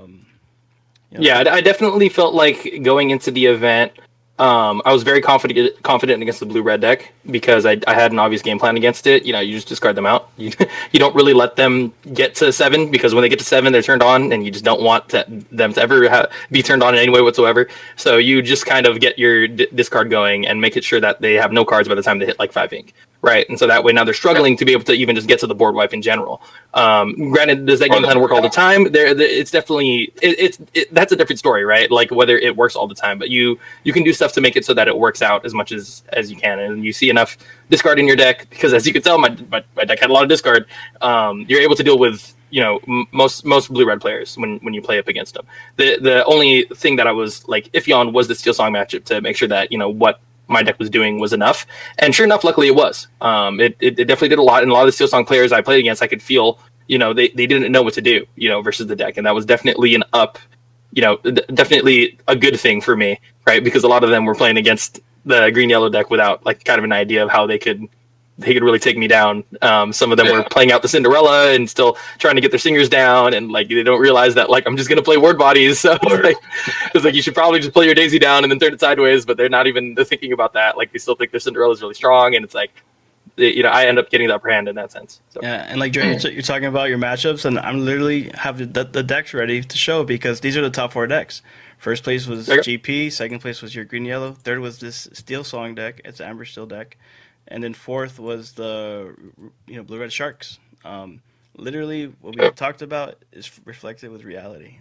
Yeah, I definitely felt like going into the event, I was very confident against the blue red deck because I had an obvious game plan against it. You just discard them out. You don't really let them get to 7 because when they get to 7, they're turned on, and you just don't want them to ever be turned on in any way whatsoever. So you just kind of get your discard going and make it sure that they have no cards by the time they hit like 5 ink. Right, and so that way now they're struggling to be able to even just get to the board wipe in general. Granted, does that game plan work all the time? It's definitely that's a different story, right? Like whether it works all the time, but you can do stuff to make it so that it works out as much as you can, and you see enough discard in your deck because, as you can tell, my deck had a lot of discard. You're able to deal with most blue red players when you play up against them. The only thing that I was like iffy on was the Steel Song matchup to make sure that what my deck was doing was enough, and sure enough, luckily it was. It definitely did a lot, and a lot of the Steel Song players I played against, I could feel they didn't know what to do versus the deck, and that was definitely an up, definitely a good thing for me, right? Because a lot of them were playing against the green yellow deck without like kind of an idea of how they could really take me down. Some of them were playing out the Cinderella and still trying to get their singers down, and like they don't realize that like I'm just gonna play word bodies. So it's like you should probably just play your Daisy down and then turn it sideways, but they're not even thinking about that. Like they still think their Cinderella is really strong, and it's like I end up getting the upper hand in that sense. So. Yeah, and like Dre, you're talking about your matchups, and I'm literally have the decks ready to show because these are the top 4 decks. First place was GP, second place was your green yellow, third was this Steel Song deck, it's an Amber Steel deck, and then fourth was the blue red sharks. Literally what we talked about is reflected with reality.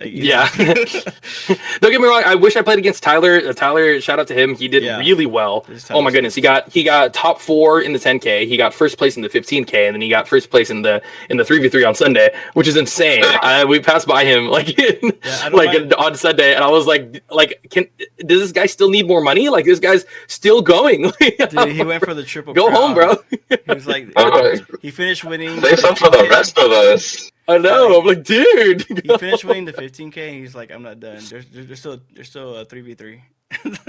Yeah. Don't get me wrong, I wish I played against Tyler. Tyler, shout out to him, he did really well. Oh my goodness, he got top 4 in the 10K, he got first place in the 15K, and then he got first place in the 3v3 on Sunday, which is insane. We passed by him on Sunday, and I was like does this guy still need more money? Like this guy's still going. Dude, he went for the triple go crown. home, bro. He was like he finished winning. Save some for the rest of us. I know. I'm like, dude. He finished winning the 15K. And he's like, I'm not done. There's still a 3v3.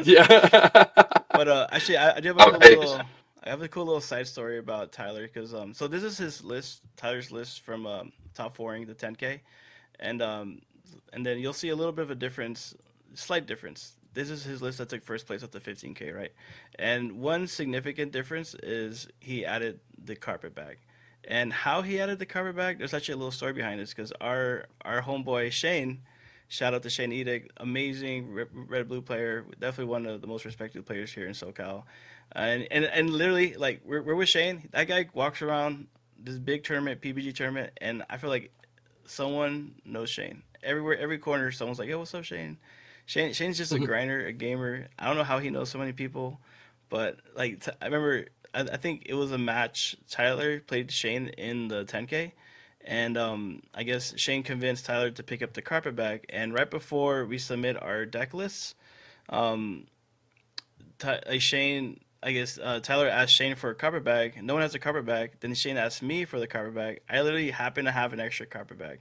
Yeah. But actually, I do have a cool little side story about Tyler because so this is his list, Tyler's list from top 4ing the 10K, and then you'll see a little bit of a difference, slight difference. This is his list that took first place at the 15K, right? And one significant difference is he added the carpet bag. And how he added the carpet bag, there's actually a little story behind this because our homeboy Shane, shout out to Shane Edick, amazing red blue player, definitely one of the most respected players here in SoCal, and literally like we're with Shane. That guy walks around this big tournament, PPG tournament, and I feel like someone knows Shane everywhere, every corner. Someone's like, "Hey, what's up, Shane?" Shane's just a grinder, a gamer. I don't know how he knows so many people, but like I remember, I think it was a match. Tyler played Shane in the 10K, and I guess Shane convinced Tyler to pick up the carpet bag. And right before we submit our deck lists, um, Shane, I guess Tyler asked Shane for a carpet bag. No one has a carpet bag. Then Shane asked me for the carpet bag. I literally happen to have an extra carpet bag.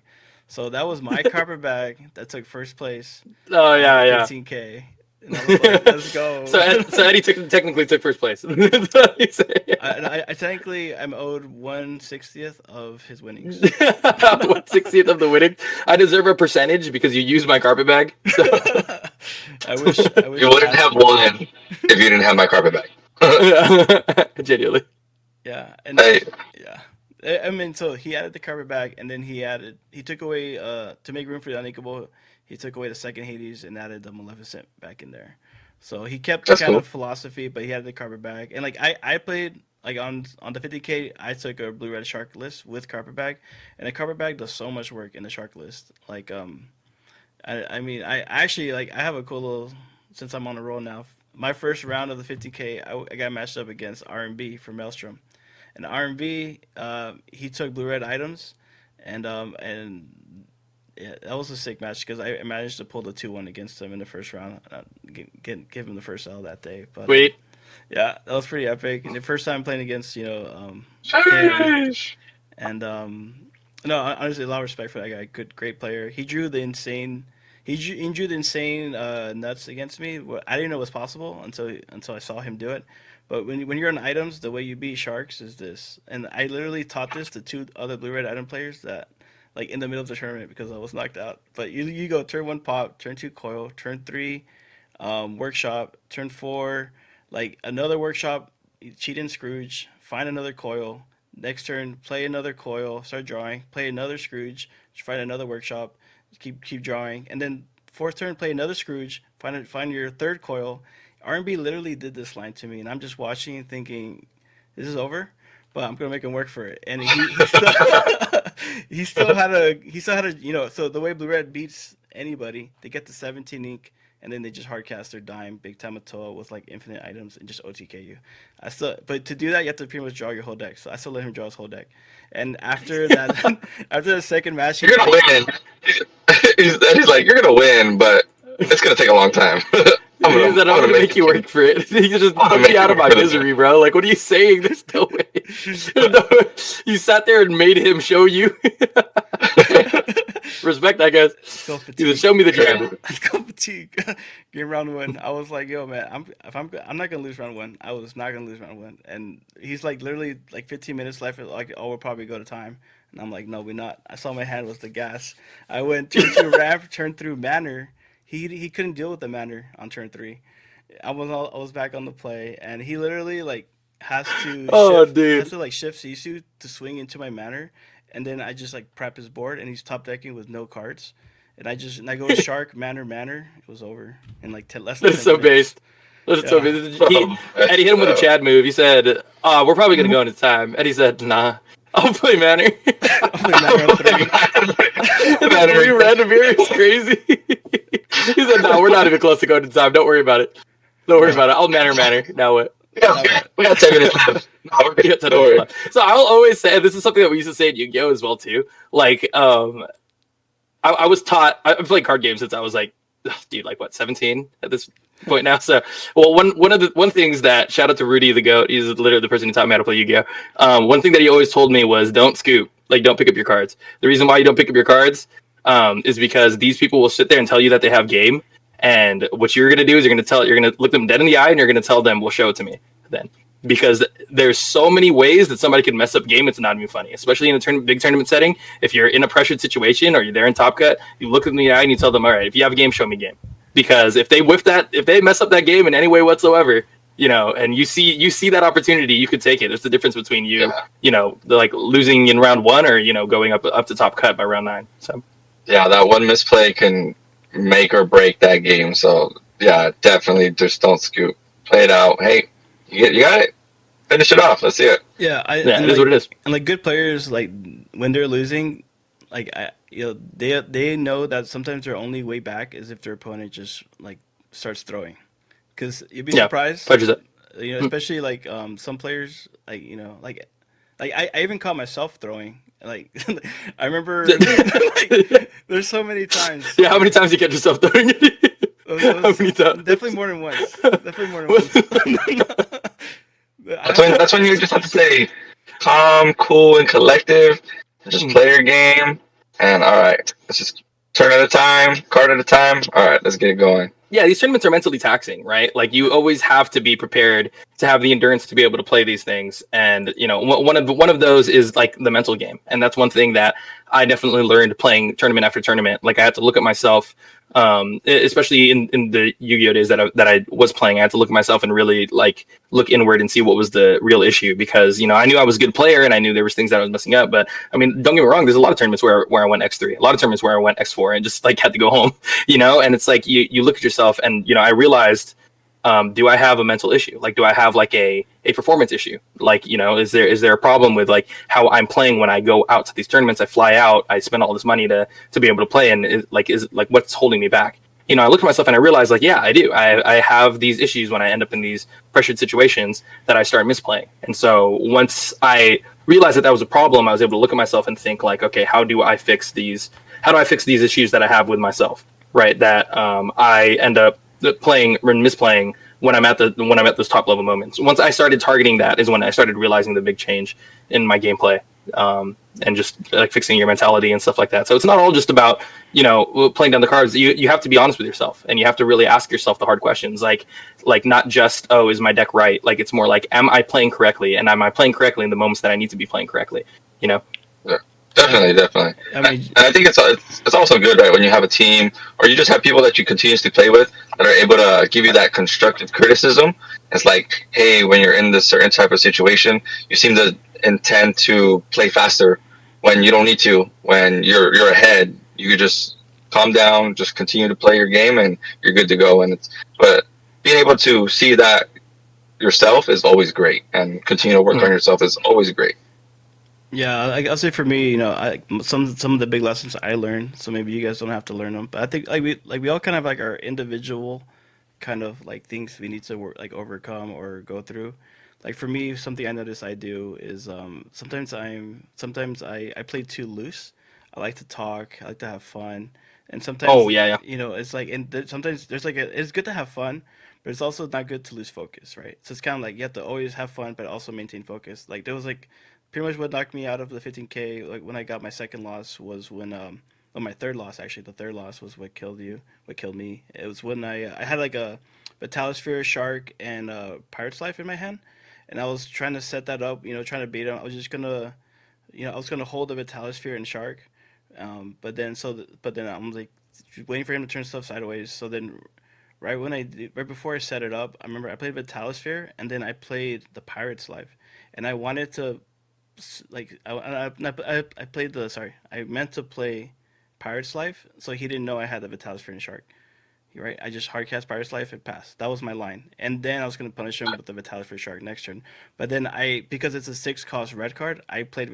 So that was my carpet bag that took first place. Oh yeah, 15K. And I was like, let's go. So Eddie technically took first place. I technically I'm owed 1/60th of his winnings. 1/60th of the winning. I deserve a percentage because you used my carpet bag. So. I wish you wouldn't have won if you didn't have my carpet bag. Genuinely. Yeah, and yeah. I mean, so he added the carpet bag, and then he took away to make room for the unequal. He took away the second Hades and added the Maleficent back in there. So he kept the kind of philosophy, but he had the carpet bag. And like I played like on the 50K, I took a blue red shark list with carpet bag, and the carpet bag does so much work in the shark list. Like I mean I actually like I have a cool little, since I'm on a roll now. My first round of the 50K, I got matched up against R&B from Maelstrom. And R&B, he took blue red items, and yeah, that was a sick match because I managed to pull the 2-1 against him in the first round, give him the first L that day. But Sweet. yeah, that was pretty epic. And the first time playing against him, Sheesh. and no, honestly, a lot of respect for that guy. Great player. He drew the insane. He drew the insane nuts against me. I didn't know it was possible until I saw him do it. But when you're on items, the way you beat sharks is this. And I literally taught this to two other blue red item players that like in the middle of the tournament because I was knocked out. But you go turn 1 pop, turn 2 coil, turn 3 workshop, turn 4 like another workshop, cheat in Scrooge, find another coil. Next turn, play another coil, start drawing, play another Scrooge, find another workshop, keep drawing, and then fourth turn, play another Scrooge, find your third coil. R&B literally did this line to me, and I'm just watching and thinking, this is over, but I'm gonna make him work for it. And he still he still had a so the way Blue Red beats anybody, they get the 17 ink and then they just hardcast their dime, big Tamatoa with like infinite items and just OTK you. But to do that, you have to pretty much draw your whole deck. So I still let him draw his whole deck. And after that, after the second match, You're gonna win. He's like, you're gonna win, but it's gonna take a long time. I'm gonna make you work for it. You just put me out of my misery, bro. Like, what are you saying? There's no way. You sat there and made him show you. Respect that, guys. Show me the jam. Skill fatigue. Game round 1. I was like, yo, man, I'm not gonna lose round 1. I was not gonna lose round 1. And he's like, literally, like 15 minutes left. Like, oh, we'll probably go to time. And I'm like, no, we're not. I saw my hand was the gas. I went turn through ramp, turn through manor. He couldn't deal with the manor on turn 3. I was back on the play, and he literally like has to shift Sisu to swing into my manor, and then I just like prep his board, and he's top decking with no cards, and I go shark manor. It was over in like 10 less than 10 That's so minutes. based. That's so based. Eddie hit him with a Chad move. He said, we're probably gonna go into time. Eddie said, nah. I'll play manor. I'll play manor on 3. Manor random here is crazy. He said, no, we're not even close to going to time. Don't worry about it. Don't worry about it. I'll manor. Now what? We got 10 minutes left. No, we got 10 minutes left. So I'll always say, and this is something that we used to say in Yu-Gi-Oh! As well, too. Like, I was taught, I've played card games since I was like, dude, like what, 17 at this point now? So, well, one things that, shout out to Rudy the GOAT, he's literally the person who taught me how to play Yu-Gi-Oh! One thing that he always told me was don't scoop, like don't pick up your cards. The reason why you don't pick up your cards is because these people will sit there and tell you that they have game, and what you're gonna do is you're gonna look them dead in the eye and you're gonna tell them, well, show it to me then. Because there's so many ways that somebody can mess up game, it's not even funny. Especially in a big tournament setting, if you're in a pressured situation or you're there in Top Cut, you look them in the eye and you tell them, all right, if you have a game, show me game. Because if they mess up that game in any way whatsoever, and you see that opportunity, you could take it. There's the difference between like losing in round 1 or going up to Top Cut by round 9. So yeah, that one misplay can make or break that game. So yeah, definitely just don't scoop. Play it out. Hey, you got it. Finish it off. Let's see it. Yeah, it is what it is. And like good players, like when they're losing, like they know that sometimes their only way back is if their opponent just like starts throwing, because you'd be surprised. Especially like some players, like I even caught myself throwing. Like I remember, like, there's so many times. Yeah, how many times you catch yourself throwing it? How many times? Definitely more than once. That's when you just have to say calm, cool, and collective. Just play your game, and all right, let's just turn at a time, card at a time. All right, let's get it going. Yeah, these tournaments are mentally taxing, right? Like you always have to be prepared to have the endurance to be able to play these things. And one of those is like the mental game, and that's one thing that I definitely learned playing tournament after tournament. Like I had to look at myself, especially in the Yu-Gi-Oh days that I was playing. I had to look at myself and really like look inward and see what was the real issue, because I knew I was a good player and I knew there was things that I was messing up. But I mean, don't get me wrong, there's a lot of tournaments where I went X3, a lot of tournaments where I went X4 and just like had to go home, and it's like you look at yourself and I realized, do I have a mental issue? Like, do I have like a performance issue? Like, is there a problem with like how I'm playing when I go out to these tournaments? I fly out, I spend all this money to be able to play, and is what's holding me back? I looked at myself and I realized, like, yeah, I do. I have these issues when I end up in these pressured situations that I start misplaying. And so once I realized that that was a problem, I was able to look at myself and think, like, okay, how do I fix these? How do I fix these issues that I have with myself? Right, that I end up playing or misplaying when I'm at those top level moments. Once I started targeting that is when I started realizing the big change in my gameplay, and just like fixing your mentality and stuff like that. So it's not all just about playing down the cards. You have to be honest with yourself, and you have to really ask yourself the hard questions. Like not just, oh, is my deck right? Like it's more like, am I playing correctly, and am I playing correctly in the moments that I need to be playing correctly? Yeah, definitely. I mean, And I think it's also good, right, when you have a team or you just have people that you continuously play with that are able to give you that constructive criticism. It's like, hey, when you're in this certain type of situation, you seem to intend to play faster when you don't need to. When you're ahead, you could just calm down, just continue to play your game, and you're good to go. But being able to see that yourself is always great, and continue to work on yourself is always great. yeah, I'll say for me, some of the big lessons I learned. So maybe you guys don't have to learn them, but I think we all kind of have like our individual kind of like things we need to work, like overcome or go through. Like for me, something I notice I do is sometimes I play too loose. I like to talk, I like to have fun, and Oh sometimes yeah, it's like sometimes there's like it's good to have fun, but it's also not good to lose focus, right? So it's kind of like you have to always have fun, but also maintain focus. Like there was like pretty much what knocked me out of the 15K. Like when I got my second loss was when well, my third loss actually. The third loss was what killed you, what killed me. It was when I had like a Vitalisphere, Shark, and Pirate's Life in my hand, and I was trying to set that up. Trying to bait him. I was just gonna, I was gonna hold the Vitalisphere and Shark, but then I'm like waiting for him to turn stuff sideways. So then, right before I set it up, I remember I played Vitalisphere, and then I played the Pirate's Life, and I wanted to like I played the sorry I meant to play Pirate's Life, so he didn't know I had the Vitalisphere and Shark. Right, I just hardcast Pirate's Life, it passed. That was my line, and then I was gonna punish him with the Vitalisphere Shark next turn. But then because it's a 6 cost red card, I played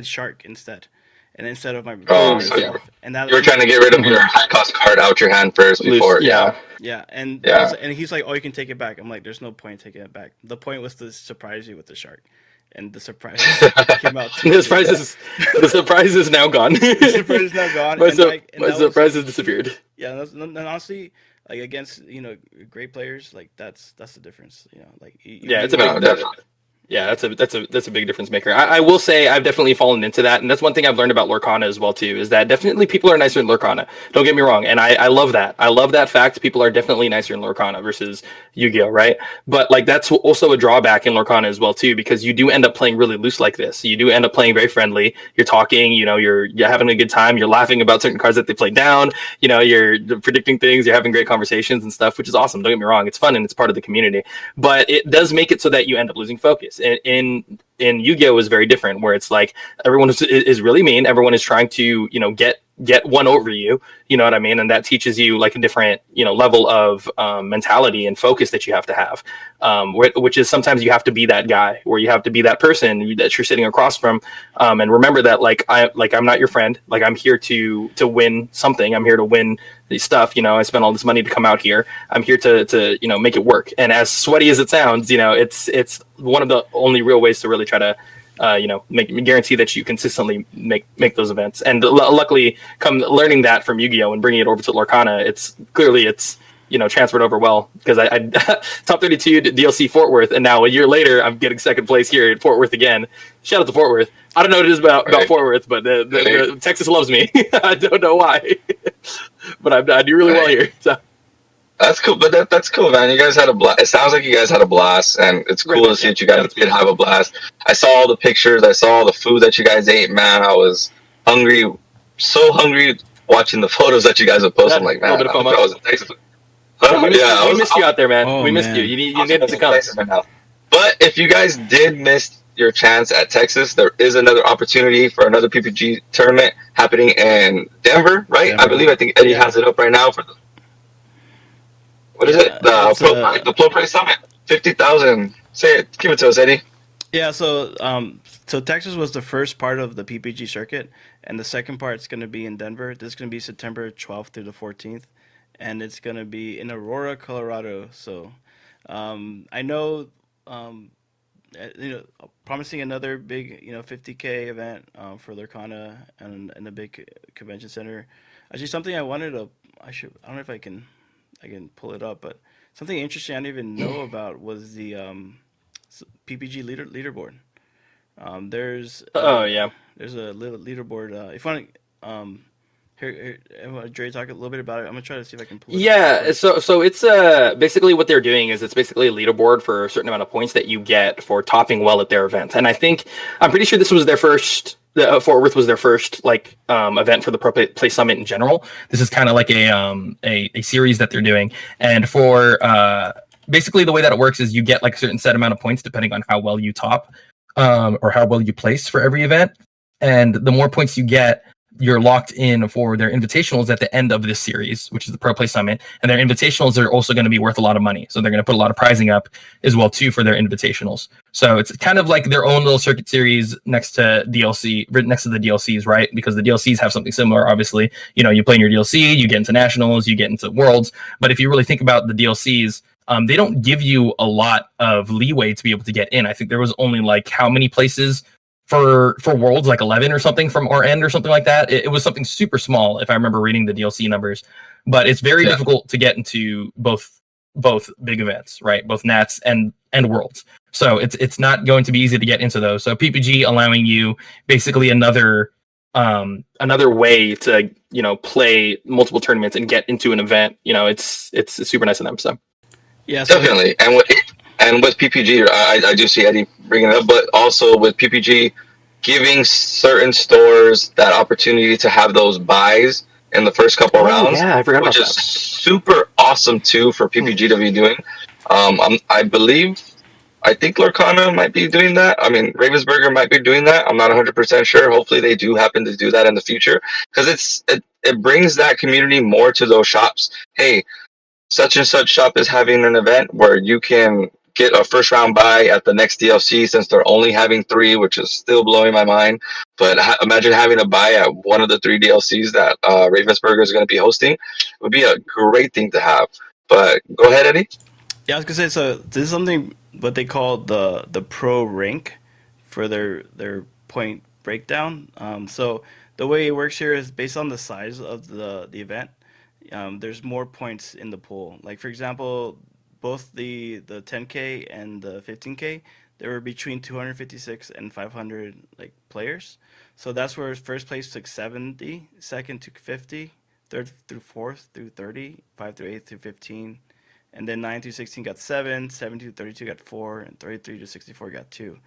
Shark instead, and instead of my Oh, Pirate's so Life, and that you were trying to get rid of your Mhm. high cost card out your hand first Loose. before, yeah. Yeah. yeah, and that was Yeah. and he's like, oh, you can take it back. I'm like, there's no point in taking it back. The point was to surprise you with the Shark, and the surprise came out too The late. surprise is now gone. The surprise is now gone, and My that was surprise has disappeared. yeah, and honestly, like against great players, like that's the difference. Like Yeah, it's a No, big. definitely. Yeah, that's a big difference maker. I will say I've definitely fallen into that, and that's one thing I've learned about Lorcana as well too. Is that definitely people are nicer in Lorcana. Don't get me wrong, and I love that. I love that fact. People are definitely nicer in Lorcana versus Yu-Gi-Oh, right? But like that's also a drawback in Lorcana as well too, because you do end up playing really loose like this. You do end up playing very friendly. You're talking, you're having a good time. You're laughing about certain cards that they play down. You're predicting things. You're having great conversations and stuff, which is awesome. Don't get me wrong, it's fun and it's part of the community. But it does make it so that you end up losing focus. In Yu-Gi-Oh is very different, where it's like everyone is really mean. Everyone is trying to get one over you. You know what I mean? And that teaches you like a different level of mentality and focus that you have to have. Which is sometimes you have to be that guy, or you have to be that person that you're sitting across from, and remember that I'm not your friend. Like I'm here to win something. I'm here to win the stuff. I spent all this money to come out here. I'm here to make it work. And as sweaty as it sounds, it's one of the only real ways to really try to guarantee that you consistently make those events. And luckily, come learning that from Yu-Gi-Oh and bringing it over to Lorcana, it's transferred over well, because I top 32 DLC Fort Worth, and now a year later I'm getting second place here at Fort Worth again. Shout out to Fort Worth. I don't know what it is about Fort Worth, but the Texas loves me. I don't know why, but I do really well here. So. That's cool, but that's cool, man. You guys had a blast. It sounds like you guys had a blast, and it's cool to see that you guys did have a blast. I saw all the pictures. I saw all the food that you guys ate. Man, I was hungry, so hungry watching the photos that you guys would post. I'm like, man, I wish I was in Texas. We missed you out there, man. Oh, we missed man. you. You needed to come. But if you guys did miss your chance at Texas, there is another opportunity for another PPG tournament happening in Denver, right? Denver. I think Eddie has it up right now for the. What is it? The Pro Price Summit. 50,000. Say it. Give it to us, Eddie. Yeah, so Texas was the first part of the PPG circuit, and the second part's going to be in Denver. This is going to be September 12th through the 14th, and it's gonna be in Aurora, Colorado. So I know, you know, promising another big, 50K event for Lorcana and a big convention center. Actually, something I wanted to, I don't know if I can pull it up, but something interesting I didn't even know about was the PPG leaderboard. Um, there's Oh uh, yeah. there's a little leaderboard. If you want to, I want Dre talk a little bit about it. I'm gonna try to see if I can pull it up real Yeah, quick. so it's basically what they're doing is it's basically a leaderboard for a certain amount of points that you get for topping well at their event. And I'm pretty sure this was their first. Fort Worth was their first event for the Play Summit in general. This is kind of like a series that they're doing, and for basically the way that it works is you get like a certain set amount of points depending on how well you top or how well you place for every event, and the more points you get, you're locked in for their invitationals at the end of this series, which is the Pro Play Summit. And their invitationals are also going to be worth a lot of money. So they're going to put a lot of prizing up as well too for their invitationals. So it's kind of like their own little circuit series next to next to the DLCs, right? Because the DLCs have something similar. Obviously, you play in your DLC, you get into nationals, you get into worlds. But if you really think about the DLCs, they don't give you a lot of leeway to be able to get in. I think there was only like how many places for worlds, like 11 or something from our end or something like that. It was something super small if I remember reading the DLC numbers, but it's very difficult to get into both big events, right? Both Nats and worlds. So it's not going to be easy to get into those. So PPG allowing you basically another way to play multiple tournaments and get into an event. It's super nice of them. So Yeah, so Definitely, and with PPG, I do see Eddie bringing it up, but also with PPG giving certain stores that opportunity to have those buys in the first couple oh rounds, yeah, I forgot which about is that. super awesome too for PPG to be doing. I believe, I think Lorcana might be doing that. I mean, Ravensburger might be doing that. I'm not 100% sure. Hopefully, they do happen to do that in the future because it brings that community more to those shops. Hey, such and such shop is having an event where you can get a first round buy at the next DLC since they're only having three, which is still blowing my mind. But imagine having a buy at one of the three DLCs that Ravensburger is going to be hosting. It would be a great thing to have. But go ahead, Eddie. yeah, I was gonna say, so this is something what they call the pro rank for their point breakdown. So the way it works here is based on the size of the event. There's more points in the pool. Like for example, both the 10K and the 15K, there were between 256 and 500 like players. So that's where first place took 70, second took 50, third through fourth through 30, five through eight through 15, and then 9 through 16 got 7, 7 through 32 got 4, and 33 to 64 got 2.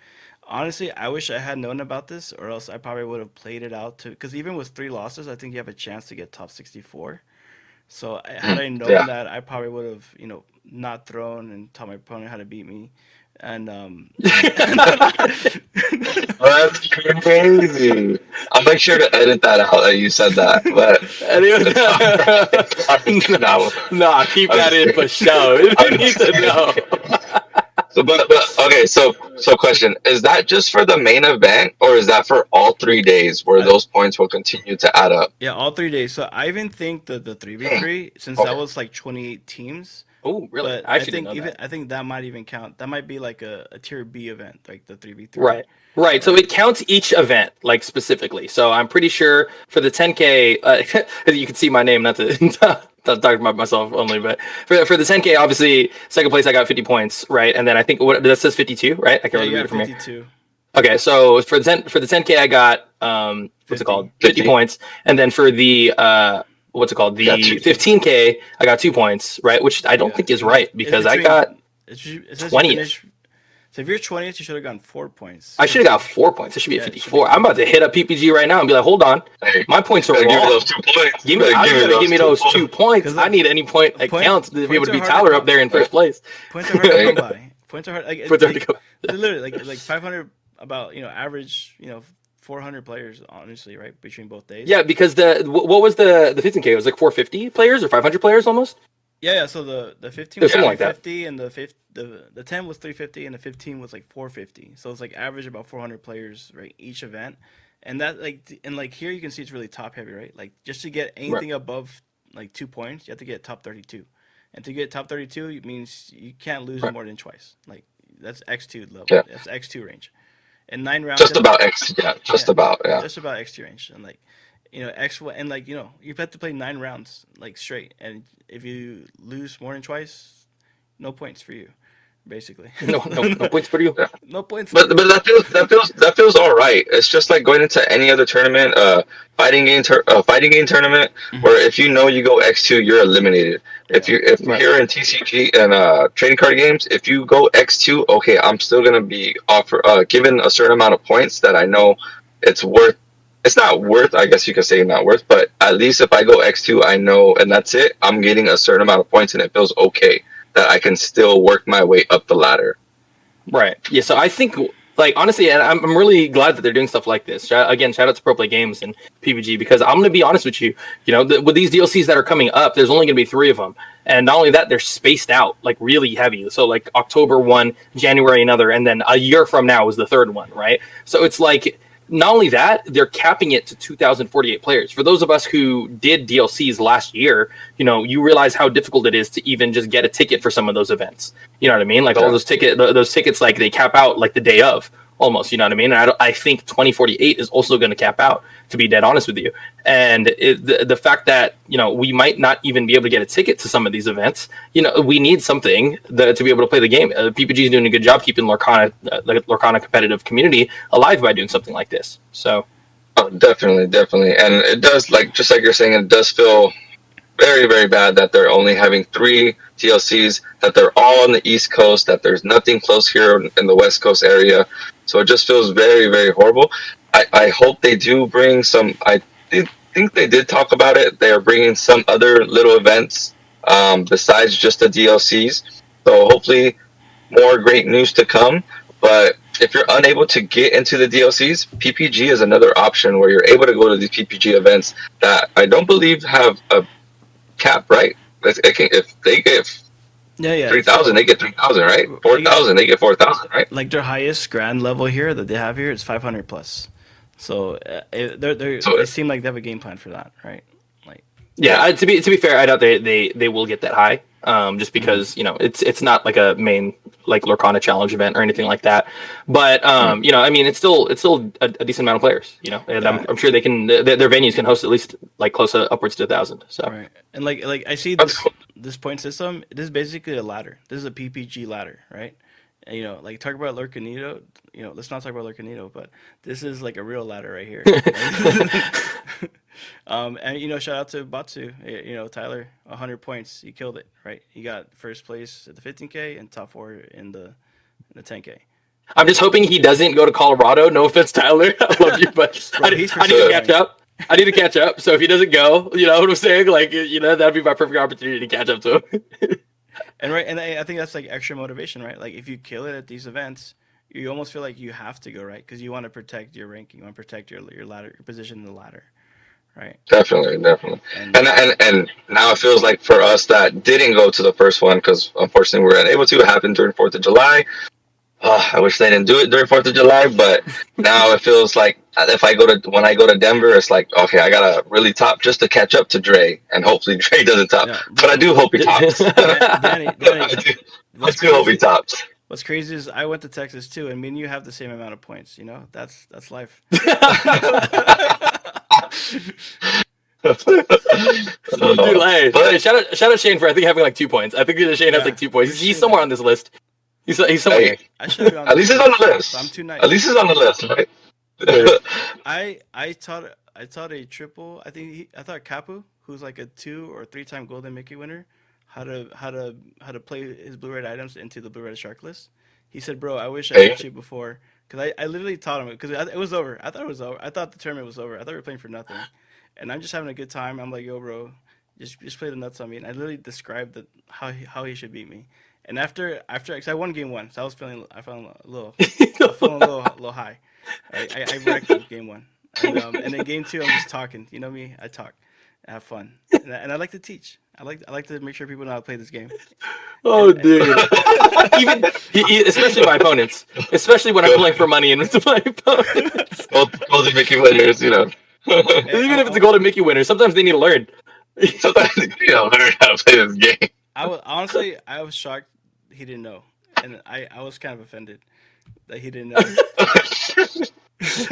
Honestly, I wish I had known about this, or else I probably would have played it out to. Because even with 3 losses, I think you have a chance to get top 64. So had I known Yeah. that, I probably would have, not thrown and taught my opponent how to beat me. And Oh, that's crazy. I'll make sure to edit that out that you said that. But no, nah, keep I'm that just in for kidding. show. I'm You need just to kidding. know. So, but okay. So question: is that just for the main event, or is that for all 3 days where I, those points will continue to add up? yeah, all 3 days. So I even think that the Hmm. 3v3, since that Okay. was like 28 teams, Oh, really? but I actually didn't know that. I think that might even count. That might be like a tier B event, like the 3v3, Right. Right. So right? it counts each event, like specifically. So I'm pretty sure for the 10K, you can see my name, not to not talk about myself only, but for the 10K, obviously second place I got 50 points, right? And then I think what that says 52, right? I can't Yeah, really you read got it from here. 52, Okay, so for the 10K I got what's it called? 50. 50 50. points, and then for the what's it called? You got The two. 15K I got 2 points, right? Which I don't Yeah, think is right it's because I between. got It says you 20th. finish. So if you're 20th, you should have gotten 4 points. I should Cause have got 4 points. It should be a yeah, it should be 54. I'm about to 54. hit up PPG right now and be like, hold on, Hey, my points are better give me wrong. those 2 points. Give me, Better I give me gotta give those me two those points. 2 points. Because I need any point that counts to be able points to are beat hard to Tyler up come. there in first place. Points are hard to Hey, come by. Points are hard. For them to Like go. literally like 500 about average 400 players honestly, right, between both days. Yeah, because what was the 15K? It was like 450 players or 500 players almost. Yeah. So the 15 It was was something like that. 350 and the 10 was 350 and the 15 was like 450. So it's like average about 400 players, right, each event. And that like here you can see it's really top heavy, right? Like just to get Right. anything above like 2 points, you have to get top 32. And to get top 32, it means you can't lose Right. more than twice. Like that's X2 level. Yeah. That's X2 range. And 9 rounds. Just about X. Yeah. Just Yeah, about. Yeah. just about X2 range. And like, X1, and like, you have to play 9 rounds like straight. And if you lose more than twice, no points for you, basically. No points for you. Yeah. No points. But that feels all right. It's just like going into any other tournament, fighting game tournament, where if you know you go X2, you're eliminated. If Right. you're in TCG and trading card games, if you go X2, okay, I'm still gonna be given a certain amount of points that I know it's worth. It's not worth, I guess you could say not worth, but at least if I go X2, I know, and that's it. I'm getting a certain amount of points, and it feels okay that I can still work my way up the ladder. Right. Yeah. So I think, like, honestly, and I'm really glad that they're doing stuff like this. Again, shout out to Pro Play Games and PPG, because I'm going to be honest with you. With these DLCs that are coming up, there's only going to be 3 of them, and not only that, they're spaced out like really heavy. So like October 1, January another, and then a year from now is the 3rd one, right? So it's like, not only that, they're capping it to 2,048 players. For those of us who did DLCs last year, you realize how difficult it is to even just get a ticket for some of those events. You know what I mean? Like all those tickets, like they cap out like the day of almost. You know what I mean? And I think 2048 is also going to cap out, to be dead honest with you. And the fact that we might not even be able to get a ticket to some of these events, we need something to be able to play the game. PPG is doing a good job keeping the Lorcana competitive community alive by doing something like this. So, oh, definitely, and it does, like, just like you're saying, it does feel very, very bad that they're only having 3 TLCs, that they're all on the East Coast, that there's nothing close here in the West Coast area. So it just feels very, very horrible. I hope they do bring some. I think they did talk about it. They are bringing some other little events besides just the DLCs. So hopefully more great news to come. But if you're unable to get into the DLCs, PPG is another option where you're able to go to these PPG events that I don't believe have a cap, right? If they get 3,000, they get 3,000, right? 4,000, they get 4,000, right? Like their highest grand level here that they have here is 500 plus. So they seem like they have a game plan for that, right? Like, yeah. To be fair, I doubt they will get that high. Just because it's not like a main like Lorcana challenge event or anything like that. But I mean, it's still a decent amount of players. And I'm sure they can. Their venues can host at least like close to upwards to 1,000. So right, and like I see this point system. This is basically a ladder. This is a PPG ladder, right? And, like talk about Lorcanito. Let's not talk about Lorcanito, but this is like a real ladder right here. And shout out to Batsu. Tyler, 100 points. He killed it, right? He got first place at the 15K and top 4 in the 10K. I'm just hoping he doesn't go to Colorado. No offense, Tyler. I love you, but I need to catch up. I need to catch up. So if he doesn't go, you know what I'm saying? Like, that'd be my perfect opportunity to catch up to him. And I think that's like extra motivation, right? Like if you kill it at these events, you almost feel like you have to go, right? Because you want to protect your ranking, you want to protect your ladder, your position in the ladder, right? Definitely. And now it feels like for us that didn't go to the first one, because unfortunately we were unable to. It happened during 4th of July. I wish they didn't do it during 4th of July, but now it feels like when I go to Denver, it's like, okay, I gotta really top just to catch up to Dre, and hopefully Dre doesn't top. Yeah, but I do hope he tops. Danny, I do hope he tops. What's crazy is I went to Texas too, and me and you have the same amount of points. That's life. Dude, hey, shout out Shane for I think having like 2 points. I think Shane has like 2 points. He's somewhere on this list. He's somewhere. Hey, at least he's on the list. I'm too nice. At least he's on the list, right? I taught a triple. I thought Kapu, who's like a 2 or 3 time Golden Mickey winner, how to play his blue red items into the blue red shark list. He said, "Bro, I wish I met you before, because I literally taught him because it was over. I thought it was over. I thought the tournament was over. I thought we were playing for nothing, and I'm just having a good time. I'm like, yo, bro, just play the nuts on me." And I literally described how he should beat me. And after, cause I won game 1, so I was feeling a little high. I wrecked game 1, and then game 2, I'm just talking. You know me, I talk, I have fun, and I like to teach. I like to make sure people know how to play this game. Oh, dude! Even especially my opponents, especially when I'm playing for money and with my opponents. Golden Mickey winners, Even if it's a Golden Mickey winner, sometimes they need to learn. Sometimes learn how to play this game. I was shocked he didn't know, and I was kind of offended that he didn't know.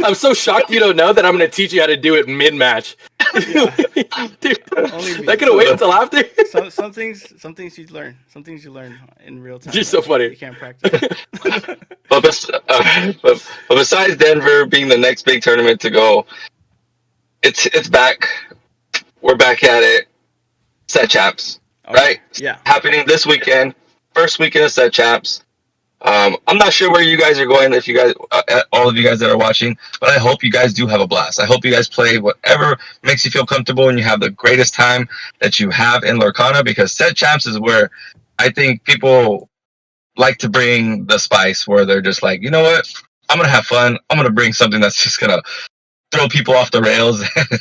I'm so shocked you don't know that I'm going to teach you how to do it mid-match. Yeah. Dude, Only me. that could have waited until after. Some things you learn. Some things you learn in real time. You're so funny. You can't practice. But besides Denver being the next big tournament to go, it's back. We're back at it. Set Champs, Okay. right? Yeah. Happening this weekend. First weekend of Set Champs. I'm not sure where you guys are going, if you guys, all of you guys that are watching, but I hope you guys do have a blast. I hope you guys play whatever makes you feel comfortable and you have the greatest time that you have in Lorcana, because Set Champs is where I think people like to bring the spice, where they're just like, you know what, I'm going to have fun. I'm going to bring something that's just going to throw people off the rails and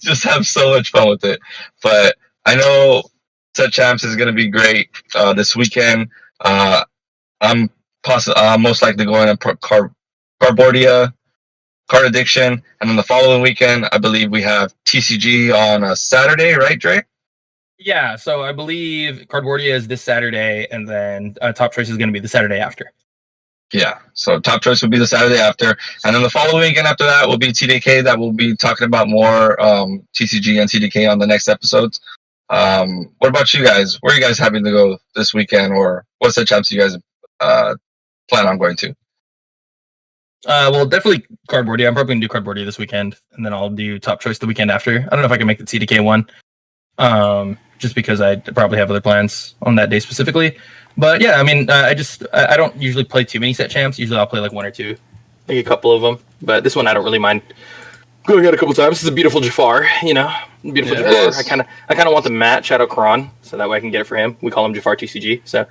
just have so much fun with it. But I know Set Champs is going to be great this weekend. I'm most likely going to Carbordia, Card Addiction, and then the following weekend, I believe we have TCG on a Saturday, right, Dre? Yeah, so I believe Cardboardia is this Saturday, and then Top Choice is going to be the Saturday after. Yeah, so Top Choice will be the Saturday after, and then the following weekend after that will be TDK. That will be talking about more TCG and TDK on the next episodes. What about you guys? Where are you guys having to go this weekend, or what's the champs you guys plan on going to? Well, definitely Cardboardia. I'm probably going to do Cardboardia this weekend, and then I'll do Top Choice the weekend after. I don't know if I can make the TDK one, just because I probably have other plans on that day specifically. But yeah, I mean, I don't usually play too many set champs. Usually I'll play like one or two, maybe a couple of them. But this one I don't really mind going out a couple times. This is a beautiful Jafar, beautiful Jafar. I kind of want the matte Shadow Quran, so that way I can get it for him. We call him Jafar TCG. So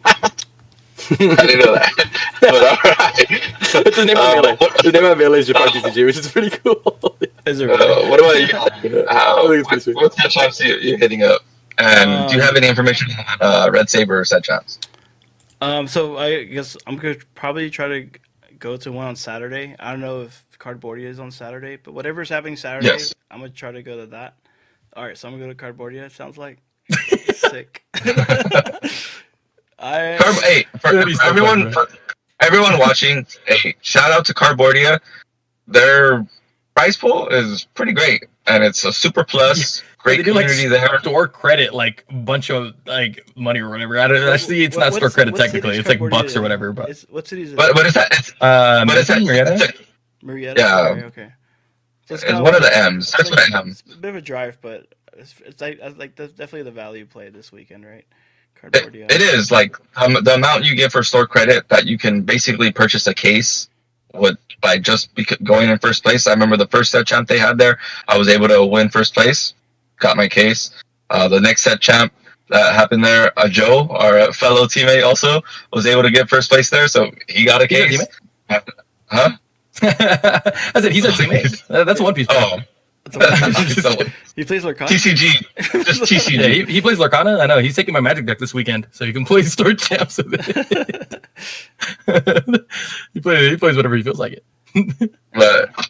I didn't know that. But all right. It's his name on Melee. His name on Melee is Jafar TCG, which is pretty cool. Is it what about you? What set champs you hitting up? And do you have any information on Red Saber set champs? So I guess I'm gonna probably try to go to one on Saturday. I don't know if Cardboardia is on Saturday, but whatever's happening Saturday, Yes. I'm gonna try to go to that. All right, so I'm gonna go to Cardboardia. It sounds like sick. Hey, for everyone watching, hey, shout out to Cardboardia. Their prize pool is pretty great, and it's a super plus. Great community there. Store credit, like a bunch of like money or whatever. Actually, it's not store credit technically. It's like bucks or whatever. But what city is it? But is that? It's Marietta. Marietta. Yeah. Okay. So it's one of the M's. That's what I am. It's a bit of a drive, but it's like definitely the value play this weekend, right? It is like the amount you get for store credit that you can basically purchase a case by just going in first place. I remember the first set champ they had there, I was able to win first place, got my case. The next set champ that happened there, Joe, our fellow teammate, also was able to get first place there, so he got a case. Huh? I said he's a teammate. That's One Piece. Oh. He plays Lorcana. TCG, just TCG. Yeah, he plays Lorcana. I know he's taking my Magic deck this weekend, so you can play store champs with it. he plays whatever he feels like it.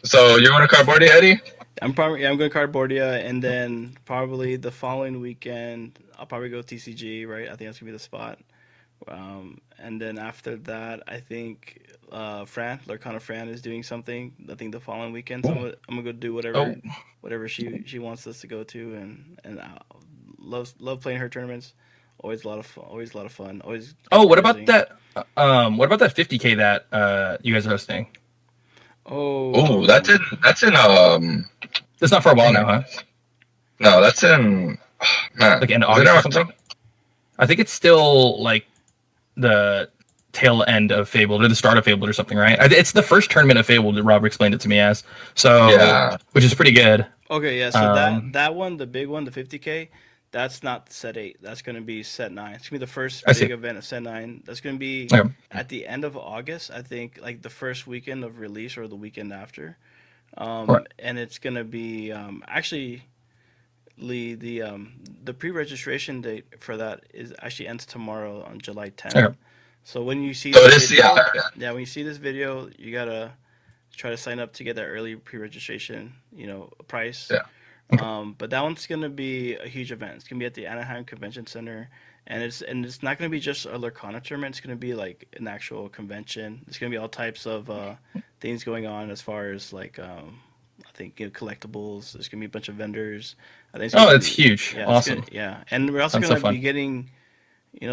So you're going to Cardboardia, Eddie? I'm going to Cardboardia, and then probably the following weekend I'll probably go TCG. Right, I think that's gonna be the spot. And then after that, I think Lorcana Fran is doing something. I think the following weekend, so I'm gonna go do whatever she wants us to go to, and I love playing her tournaments. Always a lot of fun. Always. What about that? What about that 50K that you guys are hosting? Oh, that's in. That's not for a while now, huh? No, that's in. Man, like in August or something. I think it's still like the tail end of Fabled or the start of Fabled or something, right? It's the first tournament of Fabled that Rob explained it to me as. So, yeah. Which is pretty good. Okay, yeah. So that one, the big one, the 50K, that's not set 8. That's going to be set 9. It's going to be the first big event of set 9. That's going to be at the end of August, I think, like the first weekend of release or the weekend after. And it's going to be actually the pre-registration date for that is actually ends tomorrow on July 10th. Okay. So when you see when you see this video, you gotta try to sign up to get that early pre-registration, price. Yeah. But that one's gonna be a huge event. It's gonna be at the Anaheim Convention Center, and it's not gonna be just a Lorcana tournament. It's gonna be like an actual convention. There's gonna be all types of things going on as far as like I think collectibles. There's gonna be a bunch of vendors. I think it's Oh, gonna that's be, huge. yeah, Awesome. and we're also Sounds so gonna fun. be getting,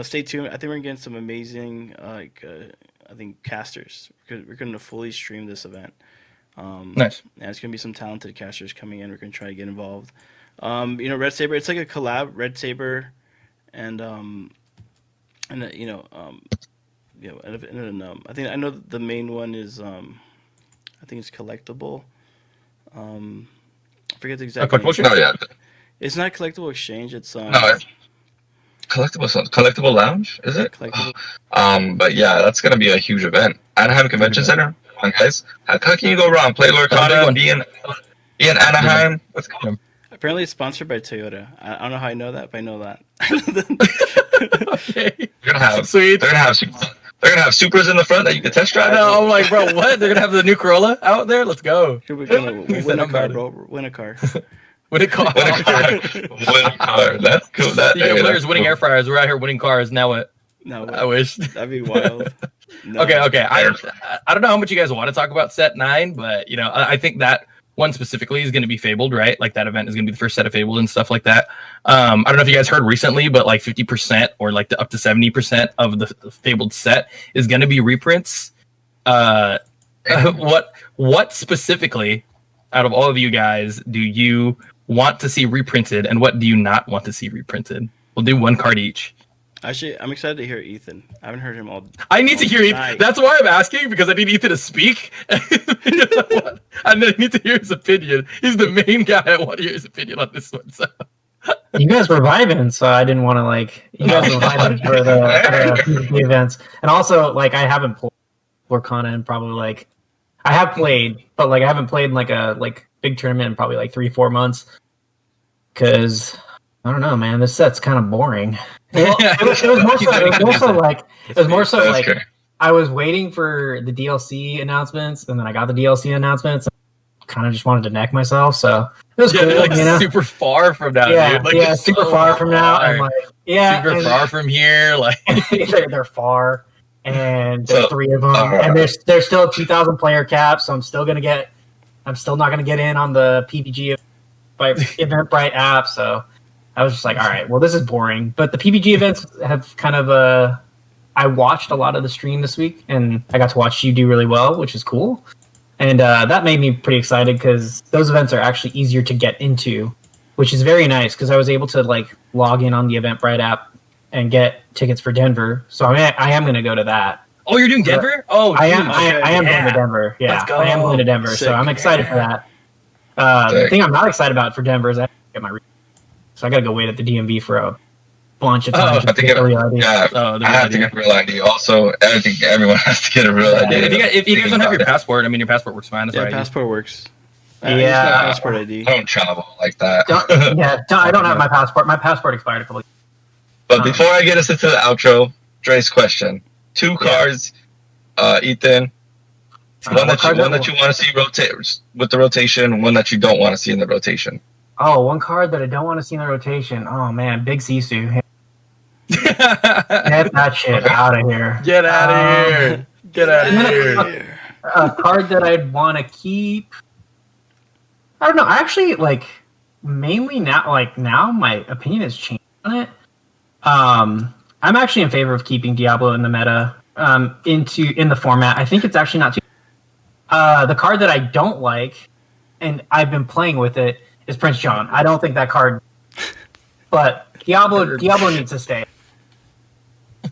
stay tuned. I think we're getting some amazing I think casters. We're gonna fully stream this event. Nice. And it's gonna be some talented casters coming in. We're gonna try to get involved. Red Saber. It's like a collab. Red Saber, and I think I know the main one is I think it's collectible. I forget the exact name. Collectible No, yeah. It's not collectible exchange. It's No, it's collectible lounge, is it? collectible. But yeah, that's gonna be a huge event. Anaheim Convention Center. Come on, guys. How can you go wrong? Play That's a big Lorcana, one. be in Anaheim. Let's go. Apparently, it's sponsored by Toyota. I don't know how I know that, but I know that. Okay. They're gonna have Sweet. They're gonna have Supras in the front that you can test I drive. know. I'm like, bro, what? They're gonna have the new Corolla out there? Let's go. We're gonna win a car, Somebody. bro. Win a car. What it call? Win a car. Win a car. That's cool. You got players that's winning cool. air fryers. We're out here winning cars. Now what? No, I wish. that'd be wild. No. Okay. I don't know how much you guys want to talk about Set 9, but I think that one specifically is going to be Fabled, right? Like that event is going to be the first set of Fabled and stuff like that. I don't know if you guys heard recently, but like 50% or like up to 70% of the Fabled set is going to be reprints. What specifically out of all of you guys do you want to see reprinted, and what do you not want to see reprinted? We'll do one card each. Actually, I'm excited to hear Ethan. I haven't heard him all. I need to hear Ethan. night. That's why I'm asking, because I need Ethan to speak. And I need to hear his opinion. He's the main guy. I want to hear his opinion on this one. So. You guys were vibing, so I didn't want to you guys were vibing for the events. And also, I haven't played Lorcana in probably I have played, but I haven't played in a big tournament in probably 3-4 months. Because I don't know, man, this set's kind of boring. Well, it was more so I was waiting for the DLC announcements, and then I got the DLC announcements. Kind of just wanted to neck myself, so it was cool. They're super far from now, yeah, dude. yeah, super so far from now, and super far from here. They're far, and there's 3 of them, and there's still a 2,000 player cap, so I'm still not gonna get in on the PPG by Eventbrite app. So I was just like, all right, well, this is boring. But the PPG events have kind of I watched a lot of the stream this week, and I got to watch you do really well, which is cool. And that made me pretty excited because those events are actually easier to get into, which is very nice because I was able to log in on the Eventbrite app and get tickets for Denver. So I am going to go to that. Oh, you're doing Denver? Oh, I am going to Denver. Yeah, Let's go. I am going to Denver. Sick. So I'm excited for that. The thing I'm not excited about for Denver is I have to get my so I got to go wait at the DMV for a bunch of time. I think I have to get a real ID. Also, I think everyone has to get a real ID. If you guys don't have your passport, I mean, your passport works fine. Yeah, passport works. Yeah. Passport ID. I don't travel like that. I don't have my passport. My passport expired a couple. But before I get us into the outro, Dre's question: 2 cards, Ethan. One that you want to see rotate with the rotation, one that you don't want to see in the rotation. Oh, one card that I don't want to see in the rotation. Oh man, Big Sisu. Get that shit out of here. Get out of here. Get out of here. A card that I'd want to keep. I don't know. I actually mainly now my opinion has changed on it. I'm actually in favor of keeping Diablo in the meta in the format. I think it's actually not too. The card that I don't like, and I've been playing with it, is Prince John. I don't think that card, but Diablo needs to stay.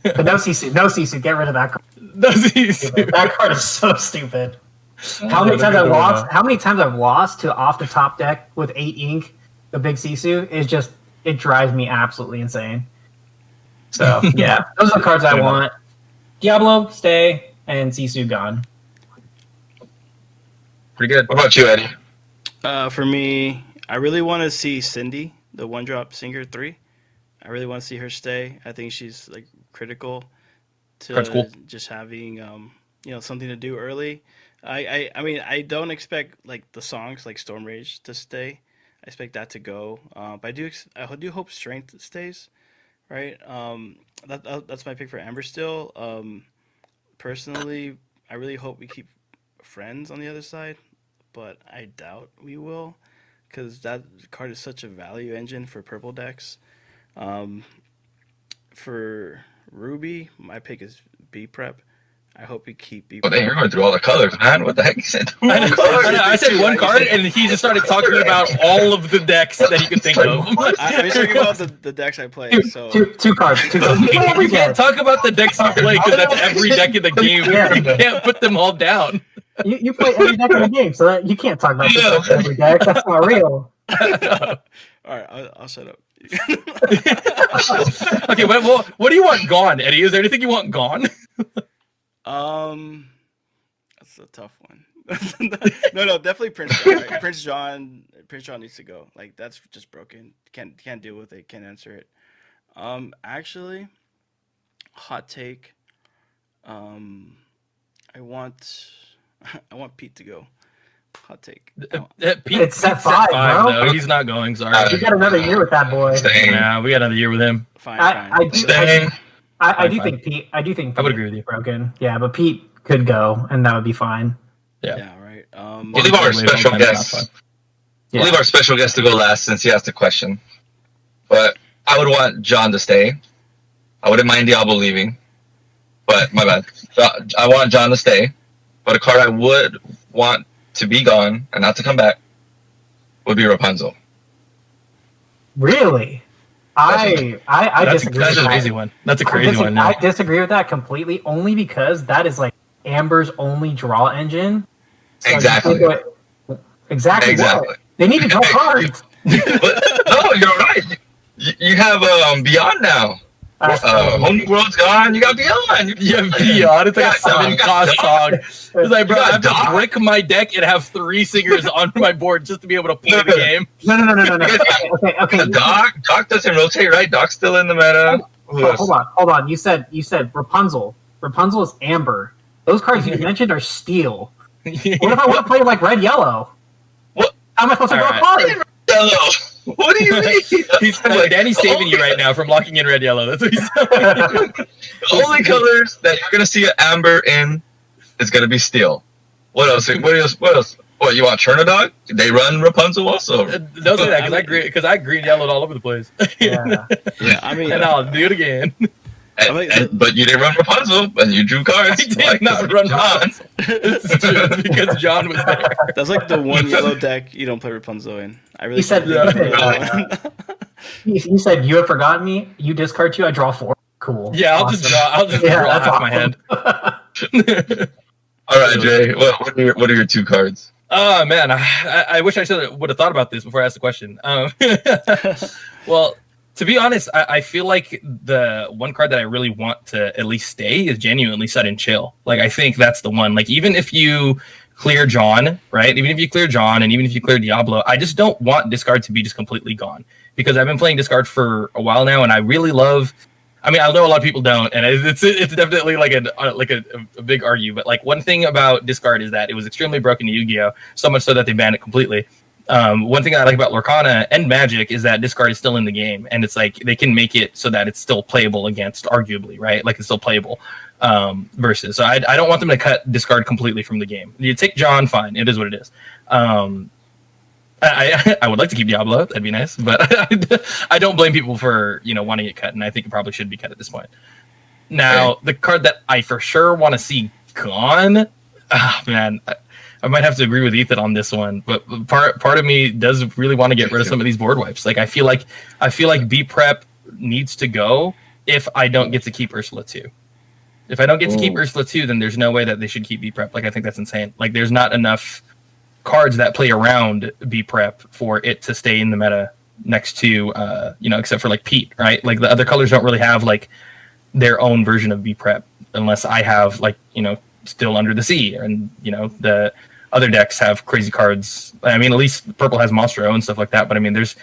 But no Sisu, get rid of that card. No Sisu. That card is so stupid. How many times I've lost to off the top deck with 8 ink, the Big Sisu is just, it drives me absolutely insane. So yeah, those are the cards I want. Diablo, stay, and Sisu gone. Pretty good. What about you, Eddie? For me, I really want to see Cindy, the 1-drop Singer 3. I really want to see her stay. I think she's critical to just having something to do early. I mean I don't expect the songs like Storm Rage to stay. I expect that to go. But I do hope strength stays. Right. That's my pick for Amber still. Personally, I really hope we keep friends on the other side, but I doubt we will, because that card is such a value engine for purple decks. Um, for Ruby, my pick is B Prep. I hope we keep B But then Prep. you're going through all the colors, man. What the heck? You said I said one card, and he just started talking about all of the decks that he could think of. I'm just talking about the decks I play. So Two cards. You can't talk about the decks you play because that's every deck in the game. Yeah. You can't put them all down. You play every deck in the game, so you can't talk about every deck. That's not real. all right, I'll shut up. Okay, well, what do you want gone, Eddie? Is there anything you want gone? That's a tough one. No, definitely Prince John. Right? Prince John needs to go. Like, that's just broken. Can't deal with it. Can't answer it. Actually, hot take. I want Pete to go. Hot take. Pete's set 5, bro. No, he's not going. Sorry. We got another year with that boy. Yeah, we got another year with him. Fine. I do think Pete. I do think Pete I would agree with you. broken. Yeah, but Pete could go, and that would be fine. Yeah. Right. We'll leave our special guest. Yeah. We'll leave our special guest to go last since he asked the question. But I would want John to stay. I wouldn't mind Diablo leaving. But my bad. I want John to stay. But a card I would want to be gone and not to come back would be Rapunzel. Really? I disagree. That's with a crazy that. one. That's a crazy one. No. I disagree with that completely, only because that is like Amber's only draw engine. So Exactly. Exactly. What? They need to draw cards. But no, you're right. You have Beyond now. Home World's gone. You got Beyond. You have Beyond. It's like a 7-cost song. It's like, bro, I have to brick my deck and have 3 singers on my board just to be able to play the game. No. Okay. Doc doesn't rotate, right? Doc's still in the meta. Hold on. You said Rapunzel. Rapunzel is Amber. Those cards you mentioned are Steel. What if I want to play like Red Yellow? What? How am I supposed to draw cards? Yellow. What do you mean? Danny's saving you right now from locking in Red Yellow. That's what he's saying. The only colors that you're gonna see an Amber in is gonna be Steel. What else? What you want? Chernodog? They run Rapunzel also. Don't say that because I green yellowed all over the place. Yeah. I mean, and I'll do it again. But you didn't run Rapunzel, and you drew cards. I did not run Rapunzel. It's true. It's because John was there. That's like the one yellow deck you don't play Rapunzel in. I really You said you said you have forgotten me. You discard 2. I draw 4. Cool. Yeah, I'll Awesome. just draw half my hand. All right, Jay. What are your 2 cards? Oh man, I wish I would have thought about this before I asked the question. Well, to be honest, I feel like the one card that I really want to at least stay is genuinely Suddenchill. Like, I think that's the one. Like, even if you clear John, right? Even if you clear John and even if you clear Diablo, I just don't want discard to be just completely gone, because I've been playing discard for a while now, and I really love. I mean, I know a lot of people don't, and it's definitely like a big argue. But like, one thing about discard is that it was extremely broken to Yu-Gi-Oh, so much so that they banned it completely. One thing I like about Lorcana and Magic is that discard is still in the game, and it's like they can make it so that it's still playable against, arguably, right? Like, it's still playable versus. So I don't want them to cut discard completely from the game. You take John, fine, it is what it is. I would like to keep Diablo, that'd be nice, but I don't blame people for wanting it cut, and I think it probably should be cut at this point. Now, the card that I for sure want to see gone, man. I might have to agree with Ethan on this one, but part of me does really want to get rid of some of these board wipes. Like, I feel like B Prep needs to go if I don't get to keep Ursula 2. If I don't get to keep Ursula 2, then there's no way that they should keep B Prep. Like, I think that's insane. Like, there's not enough cards that play around B Prep for it to stay in the meta next to except for like Pete, right? Like, the other colors don't really have like their own version of B Prep unless I have like Still Under the Sea, and the other decks have crazy cards. I mean, at least purple has Monstro and stuff like that, but I mean, there's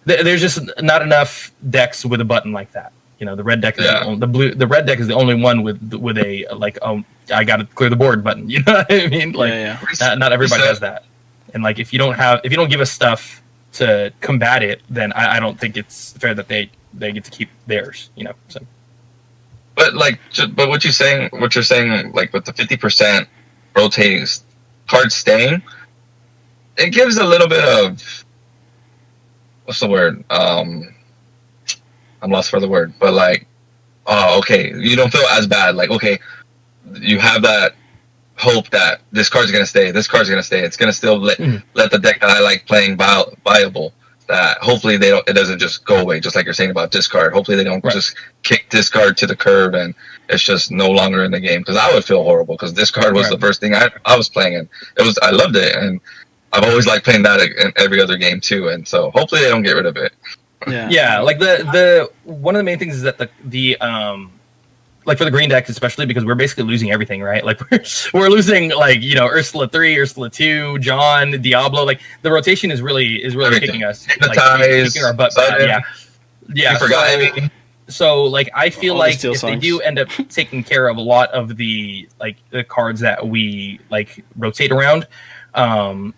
just not enough decks with a button like that. The red deck is the red deck is the only one with a like, I got to clear the board button. You know what I mean? Like, not everybody has that. And like, if you don't give us stuff to combat it, then I don't think it's fair that they get to keep theirs. So. But but what you're saying, like with the 50% rotating cards staying, it gives a little bit of, what's the word? I'm lost for the word, but like, oh, okay, you don't feel as bad. Like, okay, you have that hope that this card's gonna stay. This card's gonna stay. It's gonna still let the deck that I like playing viable. That hopefully it doesn't just go away. Just like you're saying about discard. Hopefully they don't just kick discard to the curb and it's just no longer in the game. Because I would feel horrible. Because discard was the first thing I was playing, and I loved it, and I've always liked playing that in every other game too. And so hopefully they don't get rid of it. Yeah. Like the one of the main things is that the like for the green deck, especially because we're basically losing everything, right? Like we're losing like Ursula 3, Ursula 2, John, Diablo. Like the rotation is really kicking us, kicking our butt bad. Yeah. So like I feel like if they do end up taking care of a lot of the cards that we like rotate around,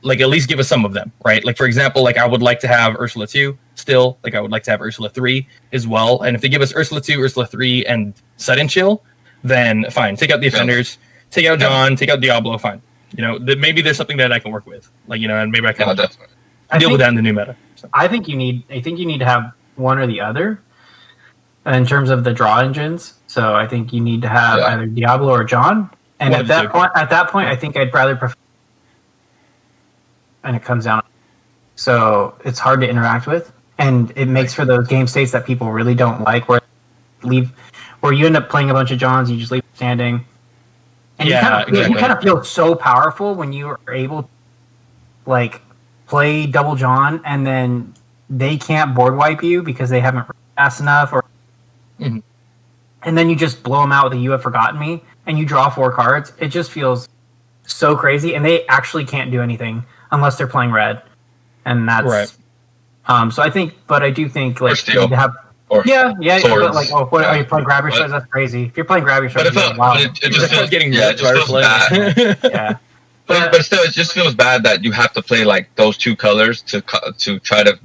like at least give us some of them, right? Like for example, like I would like to have Ursula 2 still, like I would like to have Ursula 3 as well. And if they give us Ursula 2, Ursula 3, and Suddenchill, then fine. Take out the offenders, take out John, take out Diablo, fine. Maybe there's something that I can work with. Like, and maybe I can deal with that in the new meta. So. I think you need to have one or the other in terms of the draw engines. So I think you need to have either Diablo or John. And at that point, I think I'd rather prefer. And it comes down. So it's hard to interact with, and it makes for those game states that people really don't like, where you end up playing a bunch of Johns, you just leave standing, and you kind of feel so powerful when you are able to like play double John, and then they can't board wipe you because they haven't fast enough, or and then you just blow them out with a "You Have Forgotten Me," and you draw 4 cards. It just feels so crazy, and they actually can't do anything unless they're playing red, and that's right. So I do think like you need to have swords. But like, are you playing grab your swords? That's crazy. If you're playing grab your swords, it just feels getting bad. Yeah, but still, it just feels bad that you have to play like those 2 colors to try to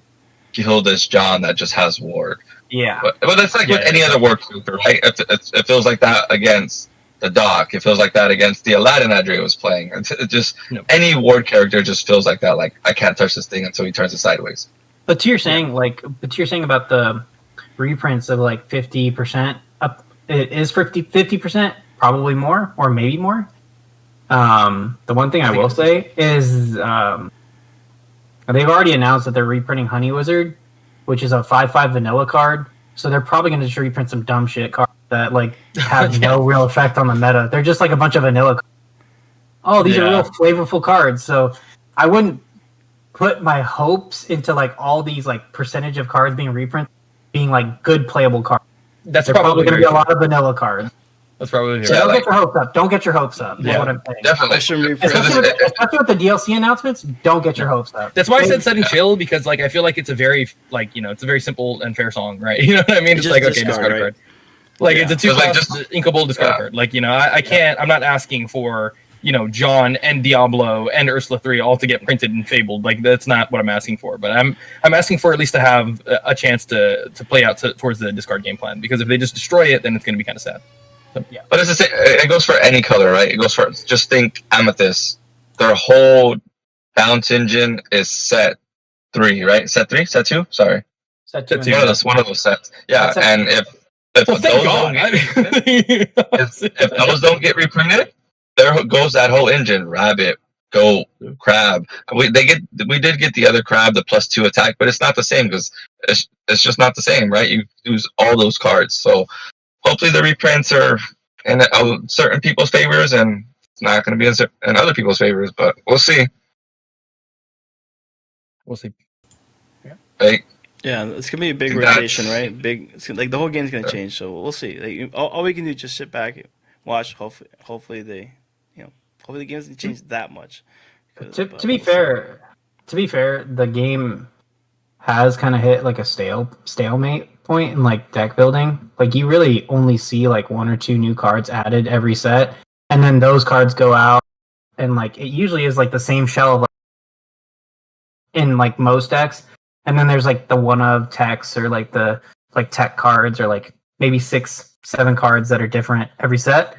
kill this John that just has ward. Yeah, but it's like with any other ward trooper, right? It feels like that against the Doc. It feels like that against the Aladdin Adria was playing. It just any ward character just feels like that. Like I can't touch this thing until he turns it sideways. But to your saying, about the reprints of like 50% up, it is 50%, probably more or maybe more. The one thing I will say is they've already announced that they're reprinting Honey Wizard, which is a 5/5 vanilla card. So they're probably going to just reprint some dumb shit cards that like have no real effect on the meta. They're just like a bunch of vanilla cards. Oh, these are real flavorful cards. So I wouldn't put my hopes into like all these like percentage of cards being reprinted being like good playable cards. That's They're probably going to be a lot of vanilla cards. That's probably so don't get your hopes up. Don't get your hopes up. Yeah, what I'm saying. Definitely. Especially with the DLC announcements, don't get your hopes up. That's why I said Suddenchill, because like I feel like it's a very it's a very simple and fair song, right? You know what I mean? It's like discard a card. Like it's a 2-cost inkable discard card. Like I can't. I'm not asking for John and Diablo and Ursula 3 all to get printed and fabled. Like that's not what I'm asking for. But I'm asking for at least to have a chance to play out towards the discard game plan. Because if they just destroy it, then it's going to be kind of sad. So, yeah. But it's the same. It goes for any color, right? It goes for just think Amethyst. Their whole bounce engine is set 3, right? Set 3, set 2. Sorry, set 2. One of those sets. Yeah, and if those don't get reprinted, there goes that whole engine. Rabbit, goat, crab. We did get the other crab, the +2 attack, but it's not the same because it's just not the same, right? You lose all those cards, so. Hopefully the reprints are in certain people's favors, and it's not going to be in other people's favors. But we'll see. Yeah. Right? Yeah, it's gonna be a big rotation, right? It's like the whole game's gonna change. So we'll see. Like all we can do is just sit back, watch. Hopefully the game doesn't change that much. To be fair, the game has kind of hit like a stalemate point in like deck building. Like you really only see like 1 or 2 new cards added every set, and then those cards go out, and like it usually is like the same shell of, like, in like most decks. and then there's like the one of techs or like the like tech cards or like maybe 6-7 cards that are different every set.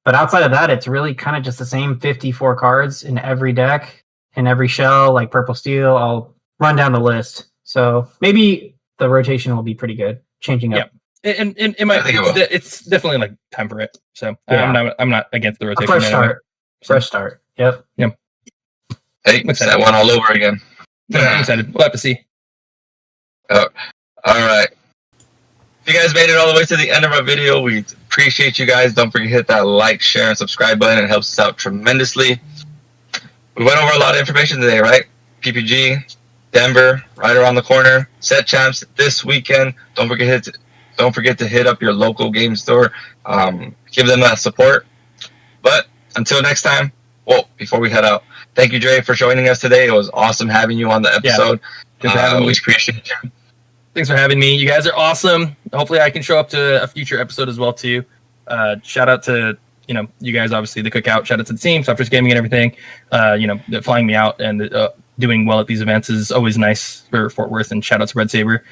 But outside of that, it's really kind of just the same 54 cards in every deck, in every shell, like purple steel. I'll run down the list. So maybe the rotation will be pretty good, changing up. And it's definitely like time for it. So Yeah. I'm not against the rotation. A fresh start. Fresh start. Yep. Hey, it's that one all over again. I'm excited. We'll have to see. All right. If you guys made it all the way to the end of our video, we appreciate you guys. Don't forget to hit that like, share, and subscribe button. It helps us out tremendously. We went over a lot of information today, right? PPG, Denver, right around the corner. Set champs this weekend. Don't forget to hit up your local game store. Give them that support. But until next time, before we head out, thank you, Dre, for joining us today. It was awesome having you on the episode. We appreciate you. Thanks for having me. You guys are awesome. Hopefully I can show up to a future episode as well too. Shout out to you guys, obviously the Cookout. Shout out to the team, Softwares Gaming and everything. Flying me out and doing well at these events is always nice for Fort Worth. And shout out to Red Saber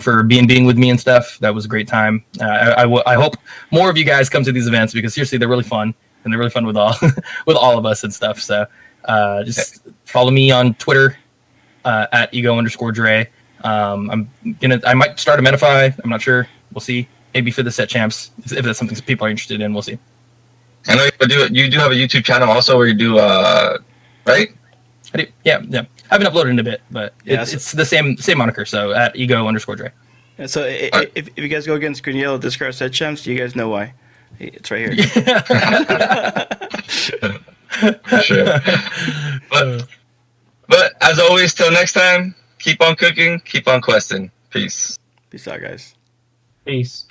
for being with me and stuff. That was a great time. I hope more of you guys come to these events because seriously they're really fun and they're really fun with all of us and stuff. So just follow me on Twitter at ego_Dre. I might start a Metafy. I'm not sure. We'll see. Maybe for the set champs, if that's something people are interested in, we'll see. I know you do have a YouTube channel also where you do right? I do. Yeah. I haven't uploaded in a bit, but it's the same moniker. So at ego_Dre. Yeah, so if you guys go against CardinalYOLO discard set champs, you guys know why. It's right here. For sure. But as always, till next time, keep on cooking, keep on questing. Peace. Peace out, guys. Peace.